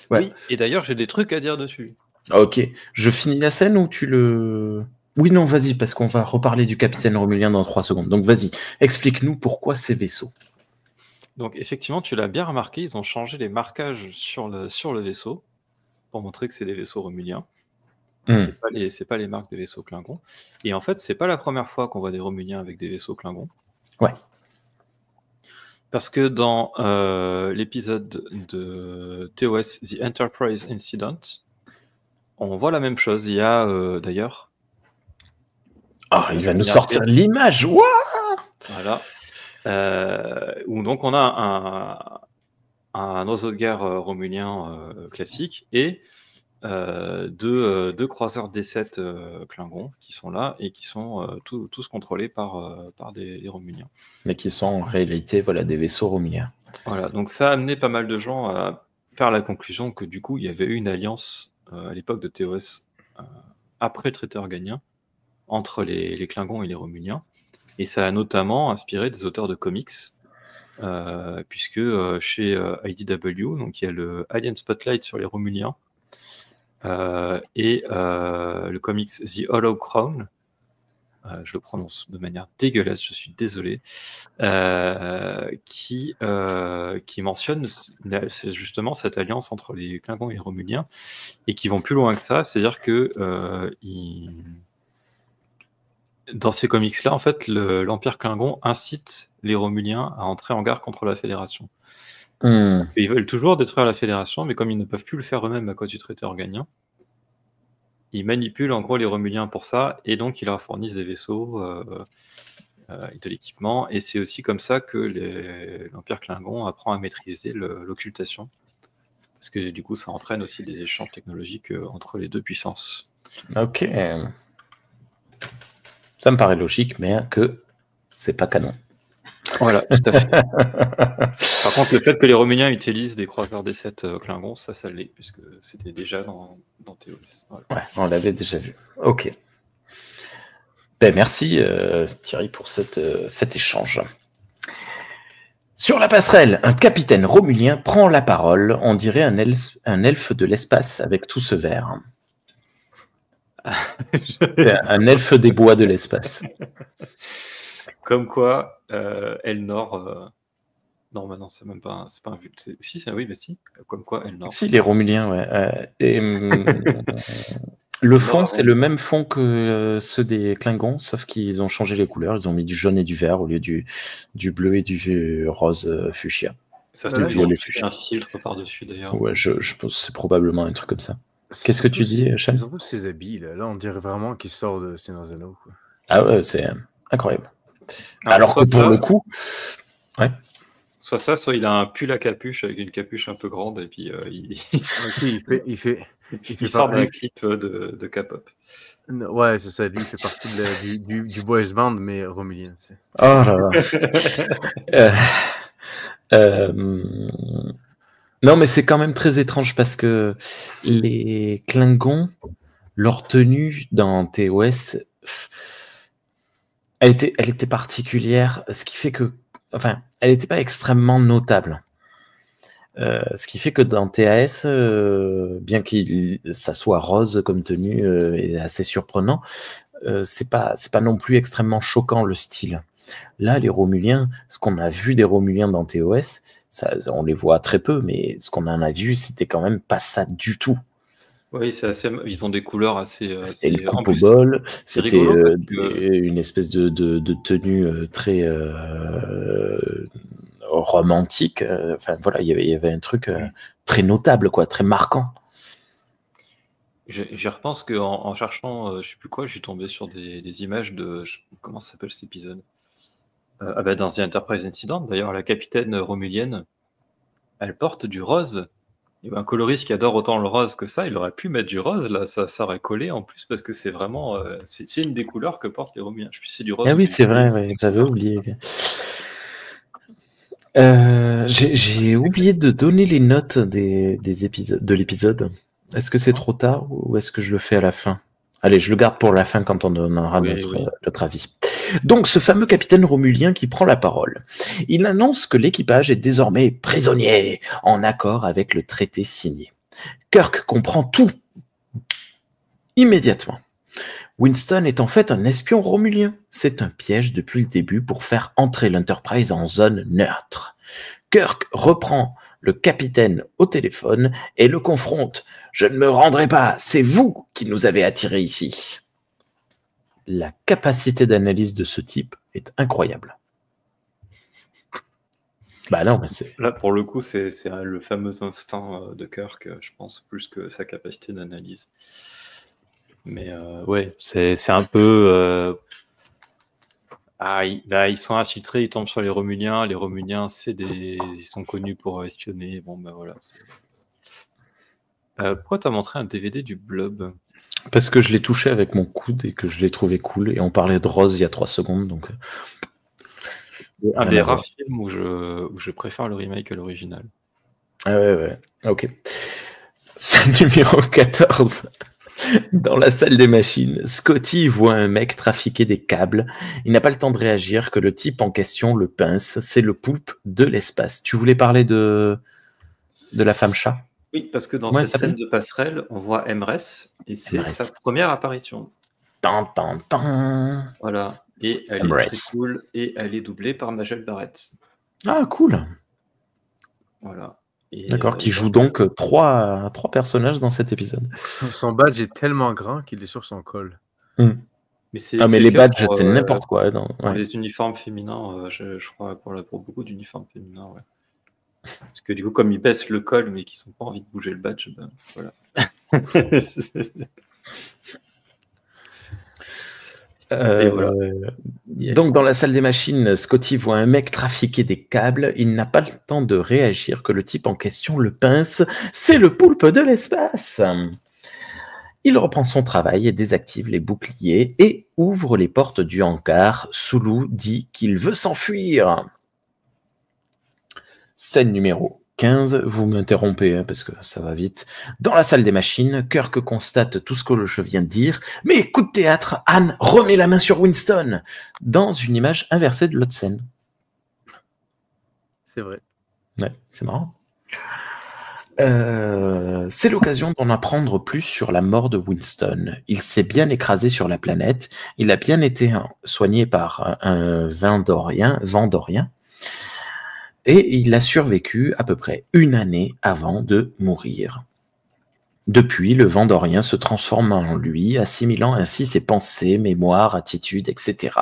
Ouais. Oui, et d'ailleurs, j'ai des trucs à dire dessus. Ok. Je finis la scène ou tu le... Oui, non, vas-y, parce qu'on va reparler du capitaine Romulien dans 3 secondes. Donc vas-y, explique-nous pourquoi ces vaisseaux. Donc effectivement, tu l'as bien remarqué, ils ont changé les marquages sur le vaisseau pour montrer que c'est des vaisseaux romuliens. C'est pas les marques des vaisseaux Klingons. Et en fait, c'est pas la première fois qu'on voit des Romuliens avec des vaisseaux Klingons. Ouais. Parce que dans l'épisode de TOS, The Enterprise Incident, on voit la même chose. Il y a d'ailleurs... Ah, il va nous sortir l'image. Waouh! Voilà. Où donc on a un oiseau de guerre romulien classique et deux croiseurs D7 Klingons qui sont là et qui sont tous contrôlés par des Romuliens. Mais qui sont en réalité des vaisseaux romuliens. Voilà, donc ça a amené pas mal de gens à faire la conclusion que du coup il y avait eu une alliance à l'époque de TOS après le traité organien entre les Klingons et les Romuliens. Et ça a notamment inspiré des auteurs de comics, puisque chez IDW, donc il y a le Alien Spotlight sur les Romuliens, et le comics The Hollow Crown, je le prononce de manière dégueulasse, je suis désolé, qui mentionne justement cette alliance entre les Klingons et les Romuliens, et qui vont plus loin que ça, c'est-à-dire que dans ces comics-là, en fait, l'Empire Klingon incite les Romuliens à entrer en guerre contre la Fédération. Ils veulent toujours détruire la Fédération, mais comme ils ne peuvent plus le faire eux-mêmes à cause du traité organien, ils manipulent en gros les Romuliens pour ça, et donc ils leur fournissent des vaisseaux et de l'équipement, et c'est aussi comme ça que l'Empire Klingon apprend à maîtriser l'occultation, parce que du coup ça entraîne aussi des échanges technologiques entre les deux puissances. Ok. Ça me paraît logique, mais que c'est pas canon. Voilà, tout à fait. Par contre, le fait que les Romuliens utilisent des croiseurs D7 Klingons, ça l'est, puisque c'était déjà dans TOS. Voilà. Ouais, on l'avait déjà vu. Ok. Ben, merci Thierry pour cet échange. Sur la passerelle, un capitaine romulien prend la parole. On dirait un elfe de l'espace avec tout ce vert. C'est un elfe des bois de l'espace. Comme quoi, Elnor... Non, bah non, c'est même pas c'est pas un vu. Si, oui, mais si. Comme quoi, Elnor. Si, les Romuliens, ouais. Le fond, c'est le même fond que ceux des Klingons, sauf qu'ils ont changé les couleurs. Ils ont mis du jaune et du vert au lieu du bleu et du rose fuchsia. Ça se fait un filtre par-dessus, d'ailleurs. Ouais, je pense que c'est probablement un truc comme ça. Qu'est-ce que tu dis, Cham? Surtout ces habits, là, on dirait vraiment qu'ils sortent de Seigneur des Anneaux. Ah ouais, c'est incroyable. Alors que pour le coup... Ouais. Soit ça, soit il a un pull à capuche avec une capuche un peu grande et puis il sort d'un clip de K-pop. Ouais, c'est ça. Lui, il fait partie du boys band, mais romulien. Tu sais. Oh là là. Non, mais c'est quand même très étrange parce que les Klingons, leur tenue dans TOS, elle était particulière, ce qui fait que, enfin, elle n'était pas extrêmement notable. Ce qui fait que dans TAS, bien que ça soit rose comme tenue et assez surprenant, c'est pas non plus extrêmement choquant le style. Là, les Romuliens, ce qu'on a vu des Romuliens dans TOS, on les voit très peu, mais ce qu'on en a vu, c'était quand même pas ça du tout. Oui, ils ont des couleurs assez. C'était le coupe au bol, c'était une espèce de tenue très romantique. Enfin voilà, il y avait un truc très notable, quoi, très marquant. J'y repense qu'en cherchant, je sais plus quoi, je suis tombé sur des images de comment ça s'appelle cet épisode. Dans The Enterprise Incident, d'ailleurs, la capitaine romulienne, elle porte du rose. Et un coloriste qui adore autant le rose que ça, il aurait pu mettre du rose, là, ça aurait collé en plus, parce que c'est vraiment, c'est une des couleurs que portent les Romuliens. Je sais plus si c'est du rose. Ah oui, c'est vrai, ouais, j'avais oublié. J'ai oublié de donner les notes des épisodes, de l'épisode. Est-ce que c'est trop tard ou est-ce que je le fais à la fin? Allez, je le garde pour la fin quand on donnera notre avis. Donc, ce fameux capitaine romulien qui prend la parole. Il annonce que l'équipage est désormais prisonnier, en accord avec le traité signé. Kirk comprend tout immédiatement. Winston est en fait un espion romulien. C'est un piège depuis le début pour faire entrer l'Enterprise en zone neutre. Kirk reprend le capitaine au téléphone et le confronte. « Je ne me rendrai pas, c'est vous qui nous avez attirés ici. » La capacité d'analyse de ce type est incroyable. Bah non, mais c'est... Là, pour le coup, c'est le fameux instinct de Kirk, je pense, plus que sa capacité d'analyse. Mais ouais, c'est un peu... ils sont infiltrés, ils tombent sur les Romuliens. Les Romuliens, ils sont connus pour espionner. Bon, ben voilà. Pourquoi t'as montré un DVD du Blob? Parce que je l'ai touché avec mon coude et que je l'ai trouvé cool. Et on parlait de Rose il y a 3 secondes. Donc... Un des rares films où je préfère le remake à l'original. Ah ouais. Ok. C'est numéro 14. Dans la salle des machines, Scotty voit un mec trafiquer des câbles. Il n'a pas le temps de réagir que le type en question le pince. C'est le poulpe de l'espace. Tu voulais parler de la femme chat? Oui, parce que dans cette scène de passerelle, on voit Emress et c'est sa première apparition. Voilà. Et elle est très cool et elle est doublée par Majel Barrett. Ah, cool. Voilà. D'accord, qui joue donc 3 personnages dans cet épisode. Son badge est tellement grand qu'il est sur son col. Mais les badges, c'est n'importe quoi. Les uniformes féminins, je crois, pour beaucoup d'uniformes féminins, ouais. Parce que du coup, comme ils baissent le col, mais qu'ils n'ont pas envie de bouger le badge, ben voilà. Voilà. Donc dans la salle des machines, Scotty voit un mec trafiquer des câbles. Il n'a pas le temps de réagir que le type en question le pince. C'est le poulpe de l'espace. Il reprend son travail et désactive les boucliers et ouvre les portes du hangar. Sulu dit qu'il veut s'enfuir. Scène numéro 15, vous m'interrompez parce que ça va vite. Dans la salle des machines, Kirk constate tout ce que je viens de dire, mais coup de théâtre, Anne remet la main sur Winston dans une image inversée de l'autre scène. C'est vrai. Ouais, c'est marrant. C'est l'occasion d'en apprendre plus sur la mort de Winston. Il s'est bien écrasé sur la planète. Il a bien été soigné par un Vendorien. Et il a survécu à peu près 1 année avant de mourir. Depuis, le Vendorien se transforme en lui, assimilant ainsi ses pensées, mémoires, attitudes, etc.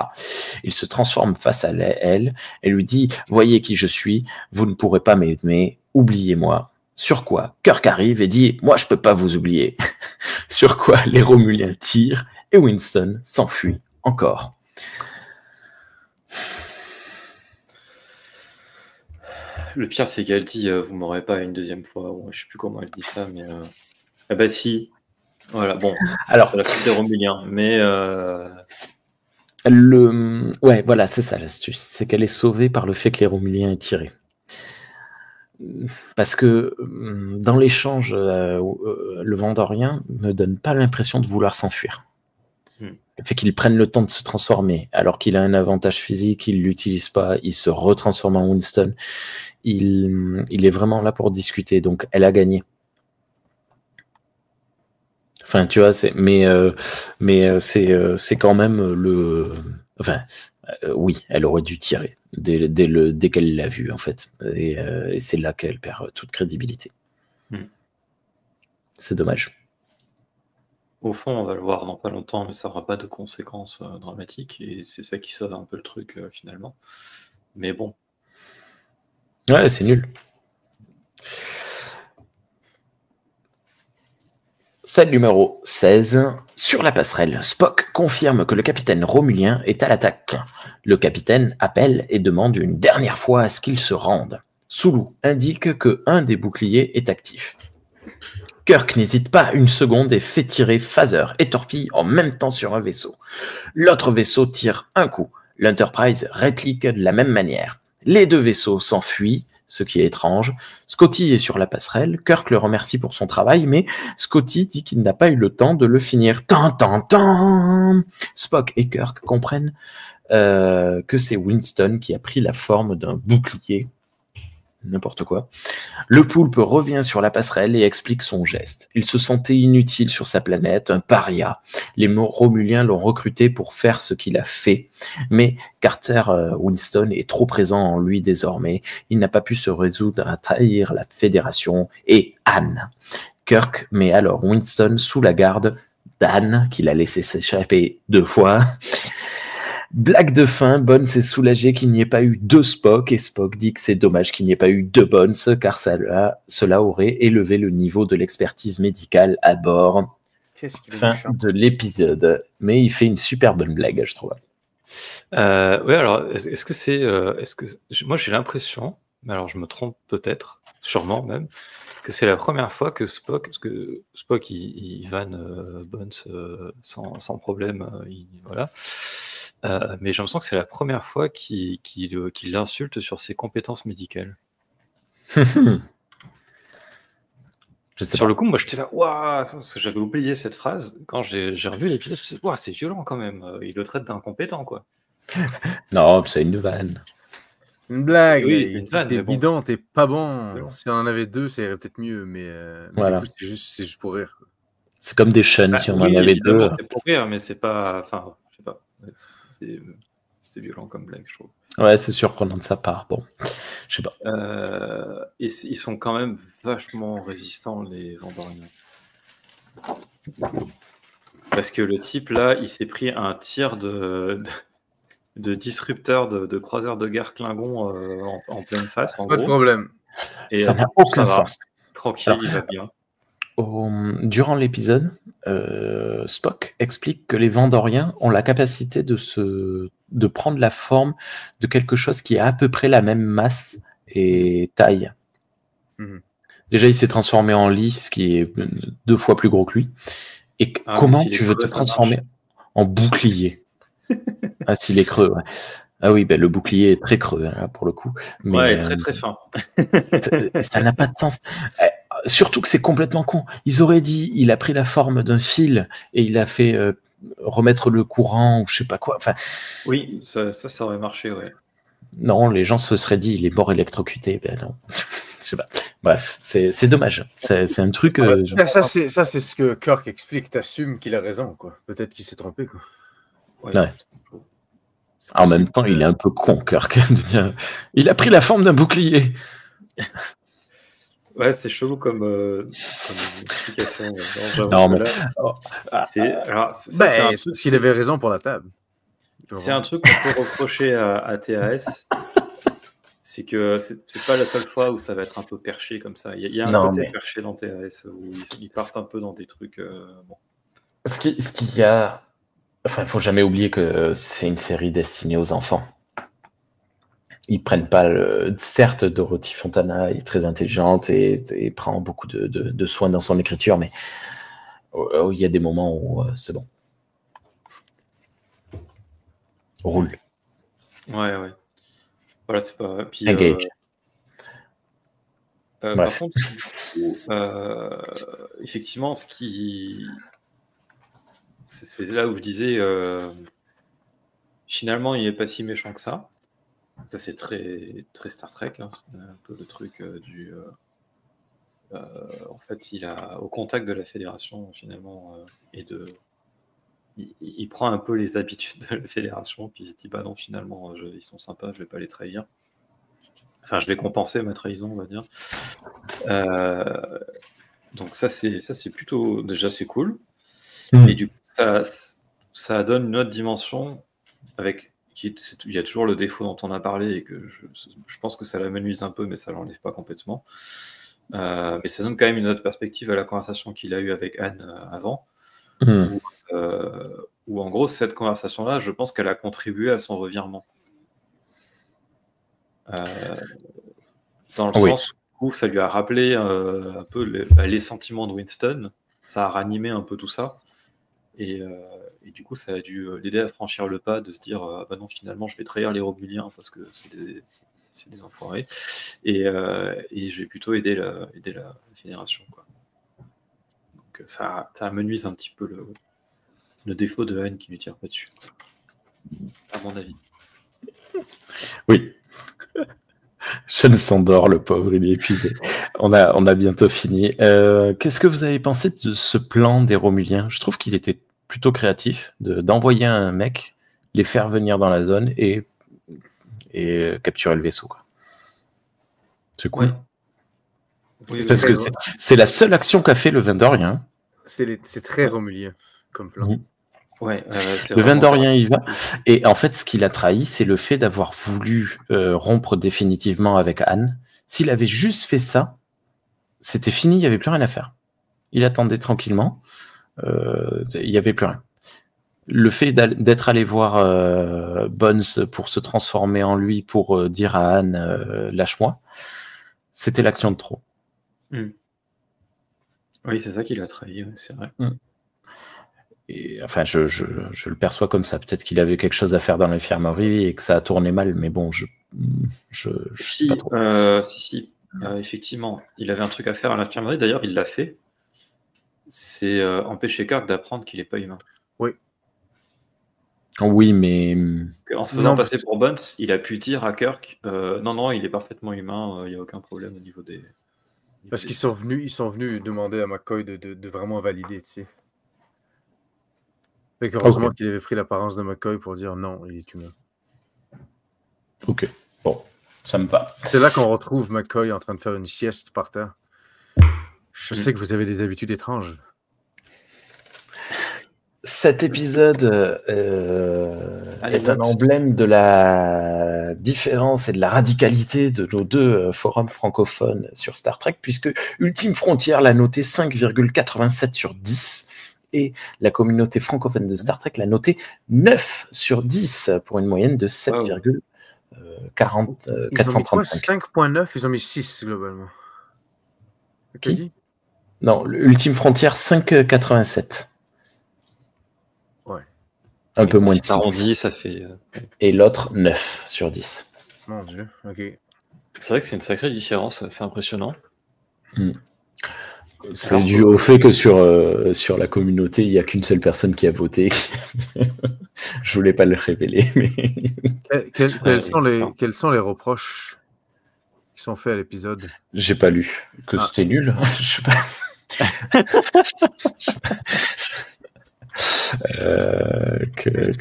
Il se transforme face à elle et lui dit « Voyez qui je suis, vous ne pourrez pas m'aimer, oubliez-moi ». Sur quoi Kirk arrive et dit « Moi, je peux pas vous oublier ». Sur quoi les Romuliens tirent et Winston s'enfuit encore. Le pire, c'est qu'elle dit vous m'aurez pas une deuxième fois. Bon, je sais plus comment elle dit ça, mais ah bah si. Voilà, bon. Alors, la faute des Romuliens, mais ouais, voilà, c'est ça l'astuce, c'est qu'elle est sauvée par le fait que les Romuliens aient tiré. Parce que dans l'échange, le Vendorien ne donne pas l'impression de vouloir s'enfuir. Le fait qu'il prenne le temps de se transformer, alors qu'il a un avantage physique, il l'utilise pas, il se retransforme en Winston. Il est vraiment là pour discuter, donc elle a gagné. Enfin, tu vois, c'est quand même le. Enfin, oui, elle aurait dû tirer dès qu'elle l'a vu, en fait, et c'est là qu'elle perd toute crédibilité. C'est dommage. Au fond, on va le voir dans pas longtemps, mais ça n'aura pas de conséquences dramatiques, et c'est ça qui sauve un peu le truc finalement. Mais bon. Ouais, c'est nul. Scène numéro 16. Sur la passerelle, Spock confirme que le capitaine romulien est à l'attaque. Le capitaine appelle et demande une dernière fois à ce qu'il se rende. Sulu indique que un des boucliers est actif. Kirk n'hésite pas une seconde et fait tirer phaser et torpille en même temps sur un vaisseau. L'autre vaisseau tire un coup. L'Enterprise réplique de la même manière. Les 2 vaisseaux s'enfuient, ce qui est étrange. Scotty est sur la passerelle. Kirk le remercie pour son travail, mais Scotty dit qu'il n'a pas eu le temps de le finir. Spock et Kirk comprennent que c'est Winston qui a pris la forme d'un bouclier n'importe quoi. Le poulpe revient sur la passerelle et explique son geste. Il se sentait inutile sur sa planète, un paria. Les Romuliens l'ont recruté pour faire ce qu'il a fait. Mais Carter Winston est trop présent en lui désormais. Il n'a pas pu se résoudre à trahir la Fédération et Anne. Kirk met alors Winston sous la garde d'Anne, qu'il a laissé s'échapper 2 fois. Blague de fin, Bones est soulagé qu'il n'y ait pas eu 2 Spock, et Spock dit que c'est dommage qu'il n'y ait pas eu 2 Bones, car cela aurait élevé le niveau de l'expertise médicale à bord. Fin de l'épisode. Mais il fait une super bonne blague, je trouve. Oui, alors, est-ce que c'est... moi, j'ai l'impression, mais alors je me trompe peut-être, sûrement même, que c'est la première fois que Spock, parce que Spock, il vanne Bones sans problème, voilà. Mais j'ai l'impression que c'est la première fois qu'il l'insulte sur ses compétences médicales. Sur le coup, moi j'étais là, waouh, parce que j'avais oublié cette phrase. Quand j'ai revu l'épisode, je me suis dit, waouh, c'est violent quand même. Il le traite d'incompétent, quoi. Non, c'est une vanne. Une blague, oui, c'est une vanne. T'es bidon, t'es pas bon. Si on en avait 2, ça irait peut-être mieux, mais voilà. Du coup, c'est juste pour rire. C'est comme des chaînes, si on en avait 2. C'est pour rire, mais c'est pas. Enfin, je sais pas. C'est violent comme blague, je trouve. Ouais, c'est surprenant de sa part. Bon, je sais pas. Et ils sont quand même vachement résistants, les Vandoriens. Parce que le type, là, il s'est pris un tir de disrupteur de croiseur de guerre Klingon en pleine face, en pas gros. de problème. Et ça n'a aucun sens. Tranquille, il va bien. Durant l'épisode, Spock explique que les Vandoriens ont la capacité de prendre la forme de quelque chose qui a à peu près la même masse et taille. Déjà, il s'est transformé en lit, ce qui est 2 fois plus gros que lui. Et comment tu veux te transformer en bouclier? Ah, s'il est creux, ouais. Ah oui, le bouclier est très creux, hein, pour le coup. Mais, ouais, très très fin. Ça n'a pas de sens. Surtout que c'est complètement con. Ils auraient dit, il a pris la forme d'un fil et il a fait remettre le courant ou je sais pas quoi. Enfin, oui, ça aurait marché, ouais. Non, les gens se seraient dit, il est mort électrocuté. Ben non. Je sais pas. Bref, c'est dommage. C'est un truc. Ça, c'est ce que Kirk explique. T'assumes qu'il a raison, quoi. Peut-être qu'il s'est trompé, quoi. Ouais. En même temps, il est un peu con, Kirk, de dire, il a pris la forme d'un bouclier. Ouais, c'est chelou comme explication. Non, mais... c'est parce qu'il avait raison pour la table. C'est un truc qu'on peut reprocher à TAS. C'est que c'est pas la seule fois où ça va être un peu perché comme ça. Il y a un côté perché dans TAS où ils partent un peu dans des trucs. Bon. Ce qu'il y a. Enfin, il faut jamais oublier que c'est une série destinée aux enfants. Ils prennent pas certes, Dorothy Fontana est très intelligente et prend beaucoup de soin dans son écriture, mais il y a des moments où c'est bon. Roule. Ouais. Voilà, c'est pas. Puis, Engage. par contre, effectivement, c'est là où je disais, finalement, il n'est pas si méchant que ça. Ça, c'est très, très Star Trek, hein. Un peu le truc en fait, il a au contact de la Fédération, finalement, il prend un peu les habitudes de la Fédération, puis il se dit, bah non, finalement, ils sont sympas, je vais pas les trahir. Enfin, je vais compenser ma trahison, on va dire. Donc ça, c'est plutôt... Déjà, c'est cool. Et du coup, ça donne une autre dimension avec... Il y a toujours le défaut dont on a parlé et que je pense que ça l'amenuise un peu, mais ça l'enlève pas complètement. Mais ça donne quand même une autre perspective à la conversation qu'il a eue avec Anne avant. Où en gros, cette conversation-là, je pense qu'elle a contribué à son revirement. Dans le sens où ça lui a rappelé un peu les sentiments de Winston, ça a ranimé un peu tout ça, et du coup ça a dû l'aider à franchir le pas de se dire bah non, finalement je vais trahir les Romuliens parce que c'est des enfoirés, et je vais plutôt aider la Fédération, quoi. Donc ça amenuise un petit peu le défaut de haine qui lui tire pas dessus, à mon avis. Oui. Sean s'endort, le pauvre, il est épuisé. On a bientôt fini. Qu'est-ce que vous avez pensé de ce plan des Romuliens? Je trouve qu'il était plutôt créatif d'envoyer un mec, les faire venir dans la zone et capturer le vaisseau, quoi. C'est cool. Ouais. Oui, Parce que c'est la seule action qu'a fait le Vendorien. C'est très romulien comme plan. Ouais, le Vendorien y va. Et en fait, ce qu'il a trahi, c'est le fait d'avoir voulu rompre définitivement avec Anne. S'il avait juste fait ça, c'était fini, il n'y avait plus rien à faire. Il attendait tranquillement. Il n'y avait plus rien. Le fait d'être allé voir Bones pour se transformer en lui, pour dire à Anne lâche-moi, c'était l'action de trop. Oui, c'est ça qui l'a trahi, c'est vrai. Et, enfin, je le perçois comme ça. Peut-être qu'il avait quelque chose à faire dans l'infirmerie et que ça a tourné mal, mais bon, je sais pas trop. Si, effectivement, il avait un truc à faire à l'infirmerie. D'ailleurs, il l'a fait. C'est empêcher Kirk d'apprendre qu'il n'est pas humain. Oui. Oui, mais en se faisant passer pour Bones, il a pu dire à Kirk non, il est parfaitement humain, il n'y a aucun problème au niveau des. Parce qu'ils sont venus demander à McCoy de vraiment valider, tu sais. Fait heureusement qu'il avait pris l'apparence de McCoy pour dire non, il est humain. Ok, bon, ça me va. C'est là qu'on retrouve McCoy en train de faire une sieste par terre. Je sais que vous avez des habitudes étranges. Cet épisode est un emblème de la différence et de la radicalité de nos deux forums francophones sur Star Trek, puisque Ultime Frontière l'a noté 5,87 sur 10 et la communauté francophone de Star Trek l'a noté 9 sur 10 pour une moyenne de 7,435. Ils ont mis quoi, 5.9, ils ont mis 6 globalement. Qui? Non, Ultime Frontière 5,87. Ouais. Un peu moins de 6. Arrondi, ça fait... Et l'autre, 9 sur 10. Mon Dieu, ok. C'est vrai que c'est une sacrée différence, c'est impressionnant. C'est dû au fait que sur la communauté, il n'y a qu'une seule personne qui a voté. Je voulais pas le révéler. Mais... Quels sont les reproches qui sont faits à l'épisode? J'ai pas lu. Que c'était nul. Je sais pas.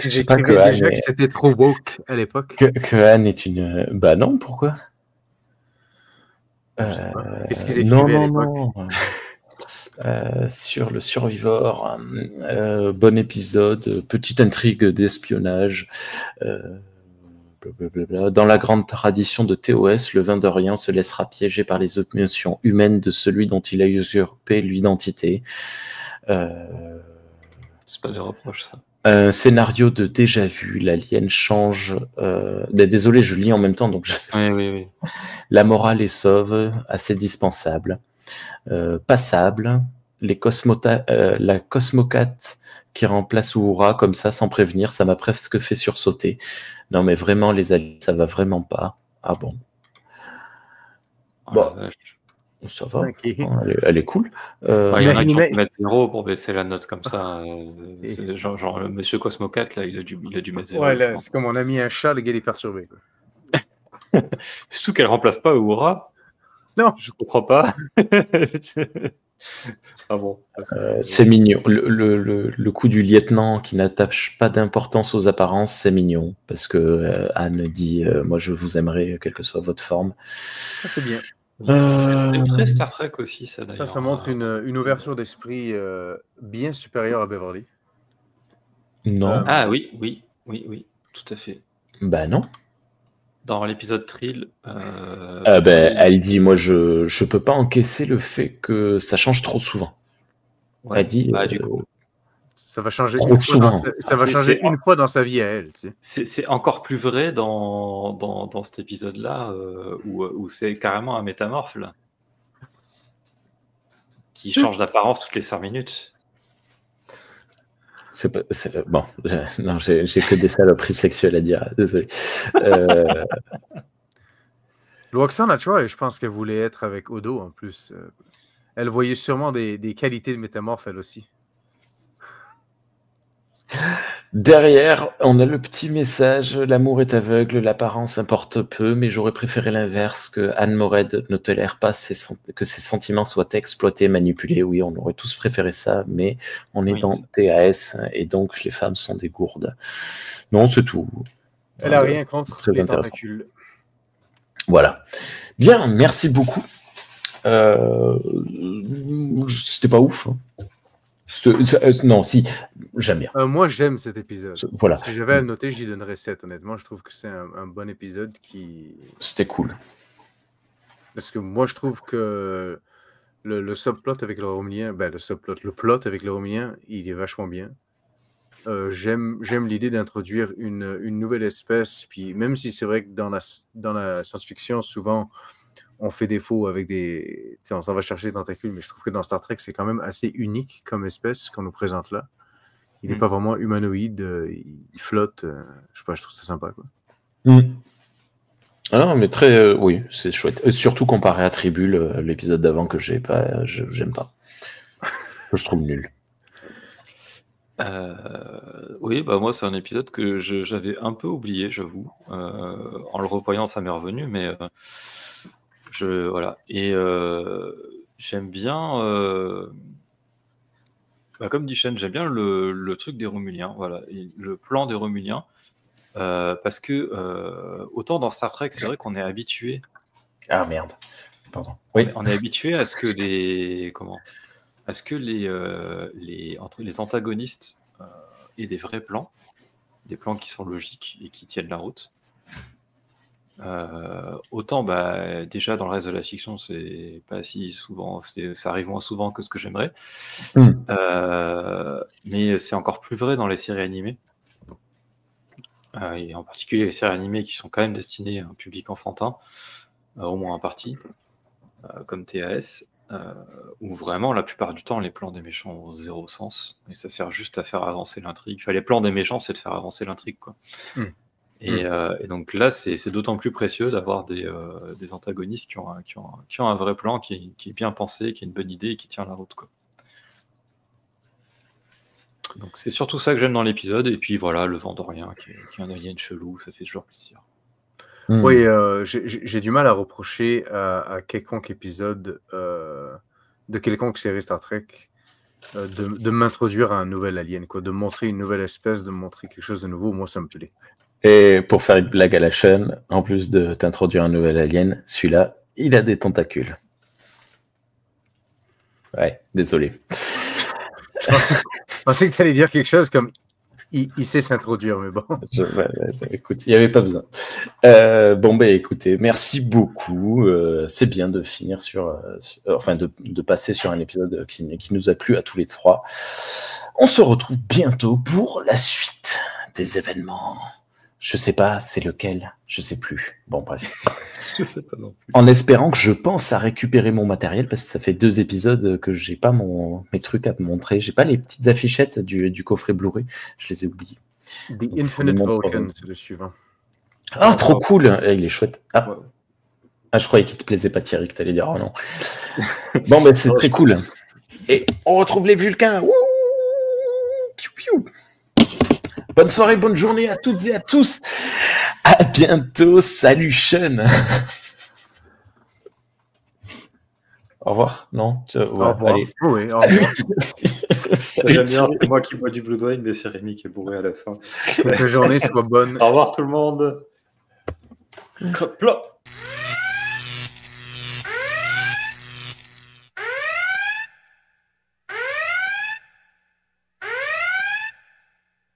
J'ai écrit déjà que c'était trop woke à l'époque. Que Anne est une... Bah non, pourquoi? Qu'est-ce qu'ils écrivaient à l'époque? Non. Sur le Survivor, bon épisode, petite intrigue d'espionnage. Dans la grande tradition de TOS, le Vendorien se laissera piéger par les émotions humaines de celui dont il a usurpé l'identité. C'est pas des reproches, ça. Un scénario de déjà vu, l'alien change. Désolé, je lis en même temps, donc. Oui. La morale est sauve, assez dispensable, passable. La Cosmocat qui remplace Uhura comme ça sans prévenir, ça m'a presque fait sursauter. Non mais vraiment les aliens, ça va vraiment pas. Ah bon. Bon, ça va. Okay. Elle est cool. Il y en a qui vont mettre 0 pour baisser la note comme ça. Genre le monsieur Cosmocat là, il a dû mettre 0. Ouais, là, c'est comme on a mis un chat, le gars il est perturbé. Quoi. Surtout qu'elle remplace pas Uhura. Non, je comprends pas. Ah bon. C'est mignon. Le coup du lieutenant qui n'attache pas d'importance aux apparences, c'est mignon. Parce que Anne dit moi je vous aimerai, quelle que soit votre forme. Ça, c'est bien. C'est très Star Trek aussi, ça d'ailleurs. Ça montre une ouverture d'esprit bien supérieure à Beverly. Non. Ah oui, tout à fait. Bah non. Dans l'épisode Trill. Elle dit moi je peux pas encaisser le fait que ça change trop souvent. Ouais, elle dit du coup, ça va changer trop souvent. Ça va changer une fois dans sa vie à elle. Tu sais. C'est encore plus vrai dans cet épisode-là où c'est carrément un métamorphe là, qui change d'apparence toutes les 5 minutes. Bon, non, j'ai que des saloperies sexuelles à dire, désolé. Lwaxana, tu vois, je pense qu'elle voulait être avec Odo en plus. Elle voyait sûrement des qualités de métamorphe, elle aussi. Derrière, on a le petit message, l'amour est aveugle, l'apparence importe peu, mais j'aurais préféré l'inverse, que Anne Mored ne tolère pas que ses sentiments soient exploités, manipulés. Oui, on aurait tous préféré ça, mais on est dans TAS, et donc les femmes sont des gourdes. Non, c'est tout. Elle a rien contre très les intéressant. tentacules. Voilà. Bien, merci beaucoup. C'était pas ouf. Non, si, j'aime bien. Moi, j'aime cet épisode. Voilà. Si j'avais à le noter, j'y donnerais 7, honnêtement. Je trouve que c'est un bon épisode qui... C'était cool. Parce que moi, je trouve que le subplot avec le Romulien, le plot avec le Romulien, il est vachement bien. J'aime l'idée d'introduire une nouvelle espèce, puis même si c'est vrai que dans la science-fiction, souvent, on fait défaut avec on s'en va chercher des tentacules, mais je trouve que dans Star Trek, c'est quand même assez unique comme espèce qu'on nous présente là. Il n'est pas vraiment humanoïde, il flotte. Je sais pas, je trouve ça sympa, quoi. Ah non, mais très... oui, c'est chouette. Surtout comparé à Tribule, l'épisode d'avant que j'aime pas. Que je trouve nul. Oui, bah moi c'est un épisode que j'avais un peu oublié, j'avoue. En le revoyant, ça m'est revenu, mais voilà. Et j'aime bien, comme dit Shen, j'aime bien le truc des Romuliens, voilà, et le plan des Romuliens, parce que autant dans Star Trek, c'est vrai qu'on est habitué. Ah merde, pardon. Oui. On est habitué à ce que les antagonistes aient des vrais plans, des plans qui sont logiques et qui tiennent la route. Autant déjà dans le reste de la fiction, c'est pas si souvent, ça arrive moins souvent que ce que j'aimerais. Mais c'est encore plus vrai dans les séries animées. Et en particulier les séries animées qui sont quand même destinées à un public enfantin, au moins en partie, comme TAS. Où vraiment la plupart du temps les plans des méchants ont zéro sens et ça sert juste à faire avancer l'intrigue. Les plans des méchants, c'est de faire avancer l'intrigue, quoi. Et donc là, c'est d'autant plus précieux d'avoir des antagonistes qui ont un vrai plan, qui est bien pensé, qui a une bonne idée et qui tient la route, quoi. Donc c'est surtout ça que j'aime dans l'épisode. Et puis voilà, le Vendorien qui est un alien chelou, ça fait toujours plaisir. Oui, j'ai du mal à reprocher à quelconque épisode de quelconque série Star Trek de m'introduire à un nouvel alien, quoi, de montrer une nouvelle espèce, de montrer quelque chose de nouveau. Moi, ça me plaît. Et pour faire une blague à la chaîne, en plus de t'introduire un nouvel alien, celui-là, il a des tentacules. Ouais, désolé. Je pensais que tu allais dire quelque chose comme il sait s'introduire, mais bon. Écoute, il n'y avait pas besoin. Écoutez, merci beaucoup. C'est bien de finir de passer sur un épisode qui nous a plu à tous les trois. On se retrouve bientôt pour la suite des événements. Je sais pas, c'est lequel, je sais plus. Bon, bref. Je sais pas non plus. En espérant que je pense à récupérer mon matériel, parce que ça fait 2 épisodes que j'ai pas mes trucs à me montrer. J'ai pas les petites affichettes du coffret Blu-ray. Je les ai oubliées. The Infinite Vulcan, c'est le suivant. Ah, trop cool. Il est chouette. Je croyais qu'il te plaisait pas, Thierry, que t'allais dire oh non. Bon, c'est très cool. Et on retrouve les Vulcains. Piou, piou. Bonne soirée, bonne journée à toutes et à tous. À bientôt. Salut, Sean. Au revoir. Non, au revoir. Allez. Oui, au revoir. J'aime bien, c'est moi qui bois du Blood Wine, mais c'est Rémi qui est bourré à la fin. Que la journée soit bonne. Au revoir tout le monde. Crop, plop.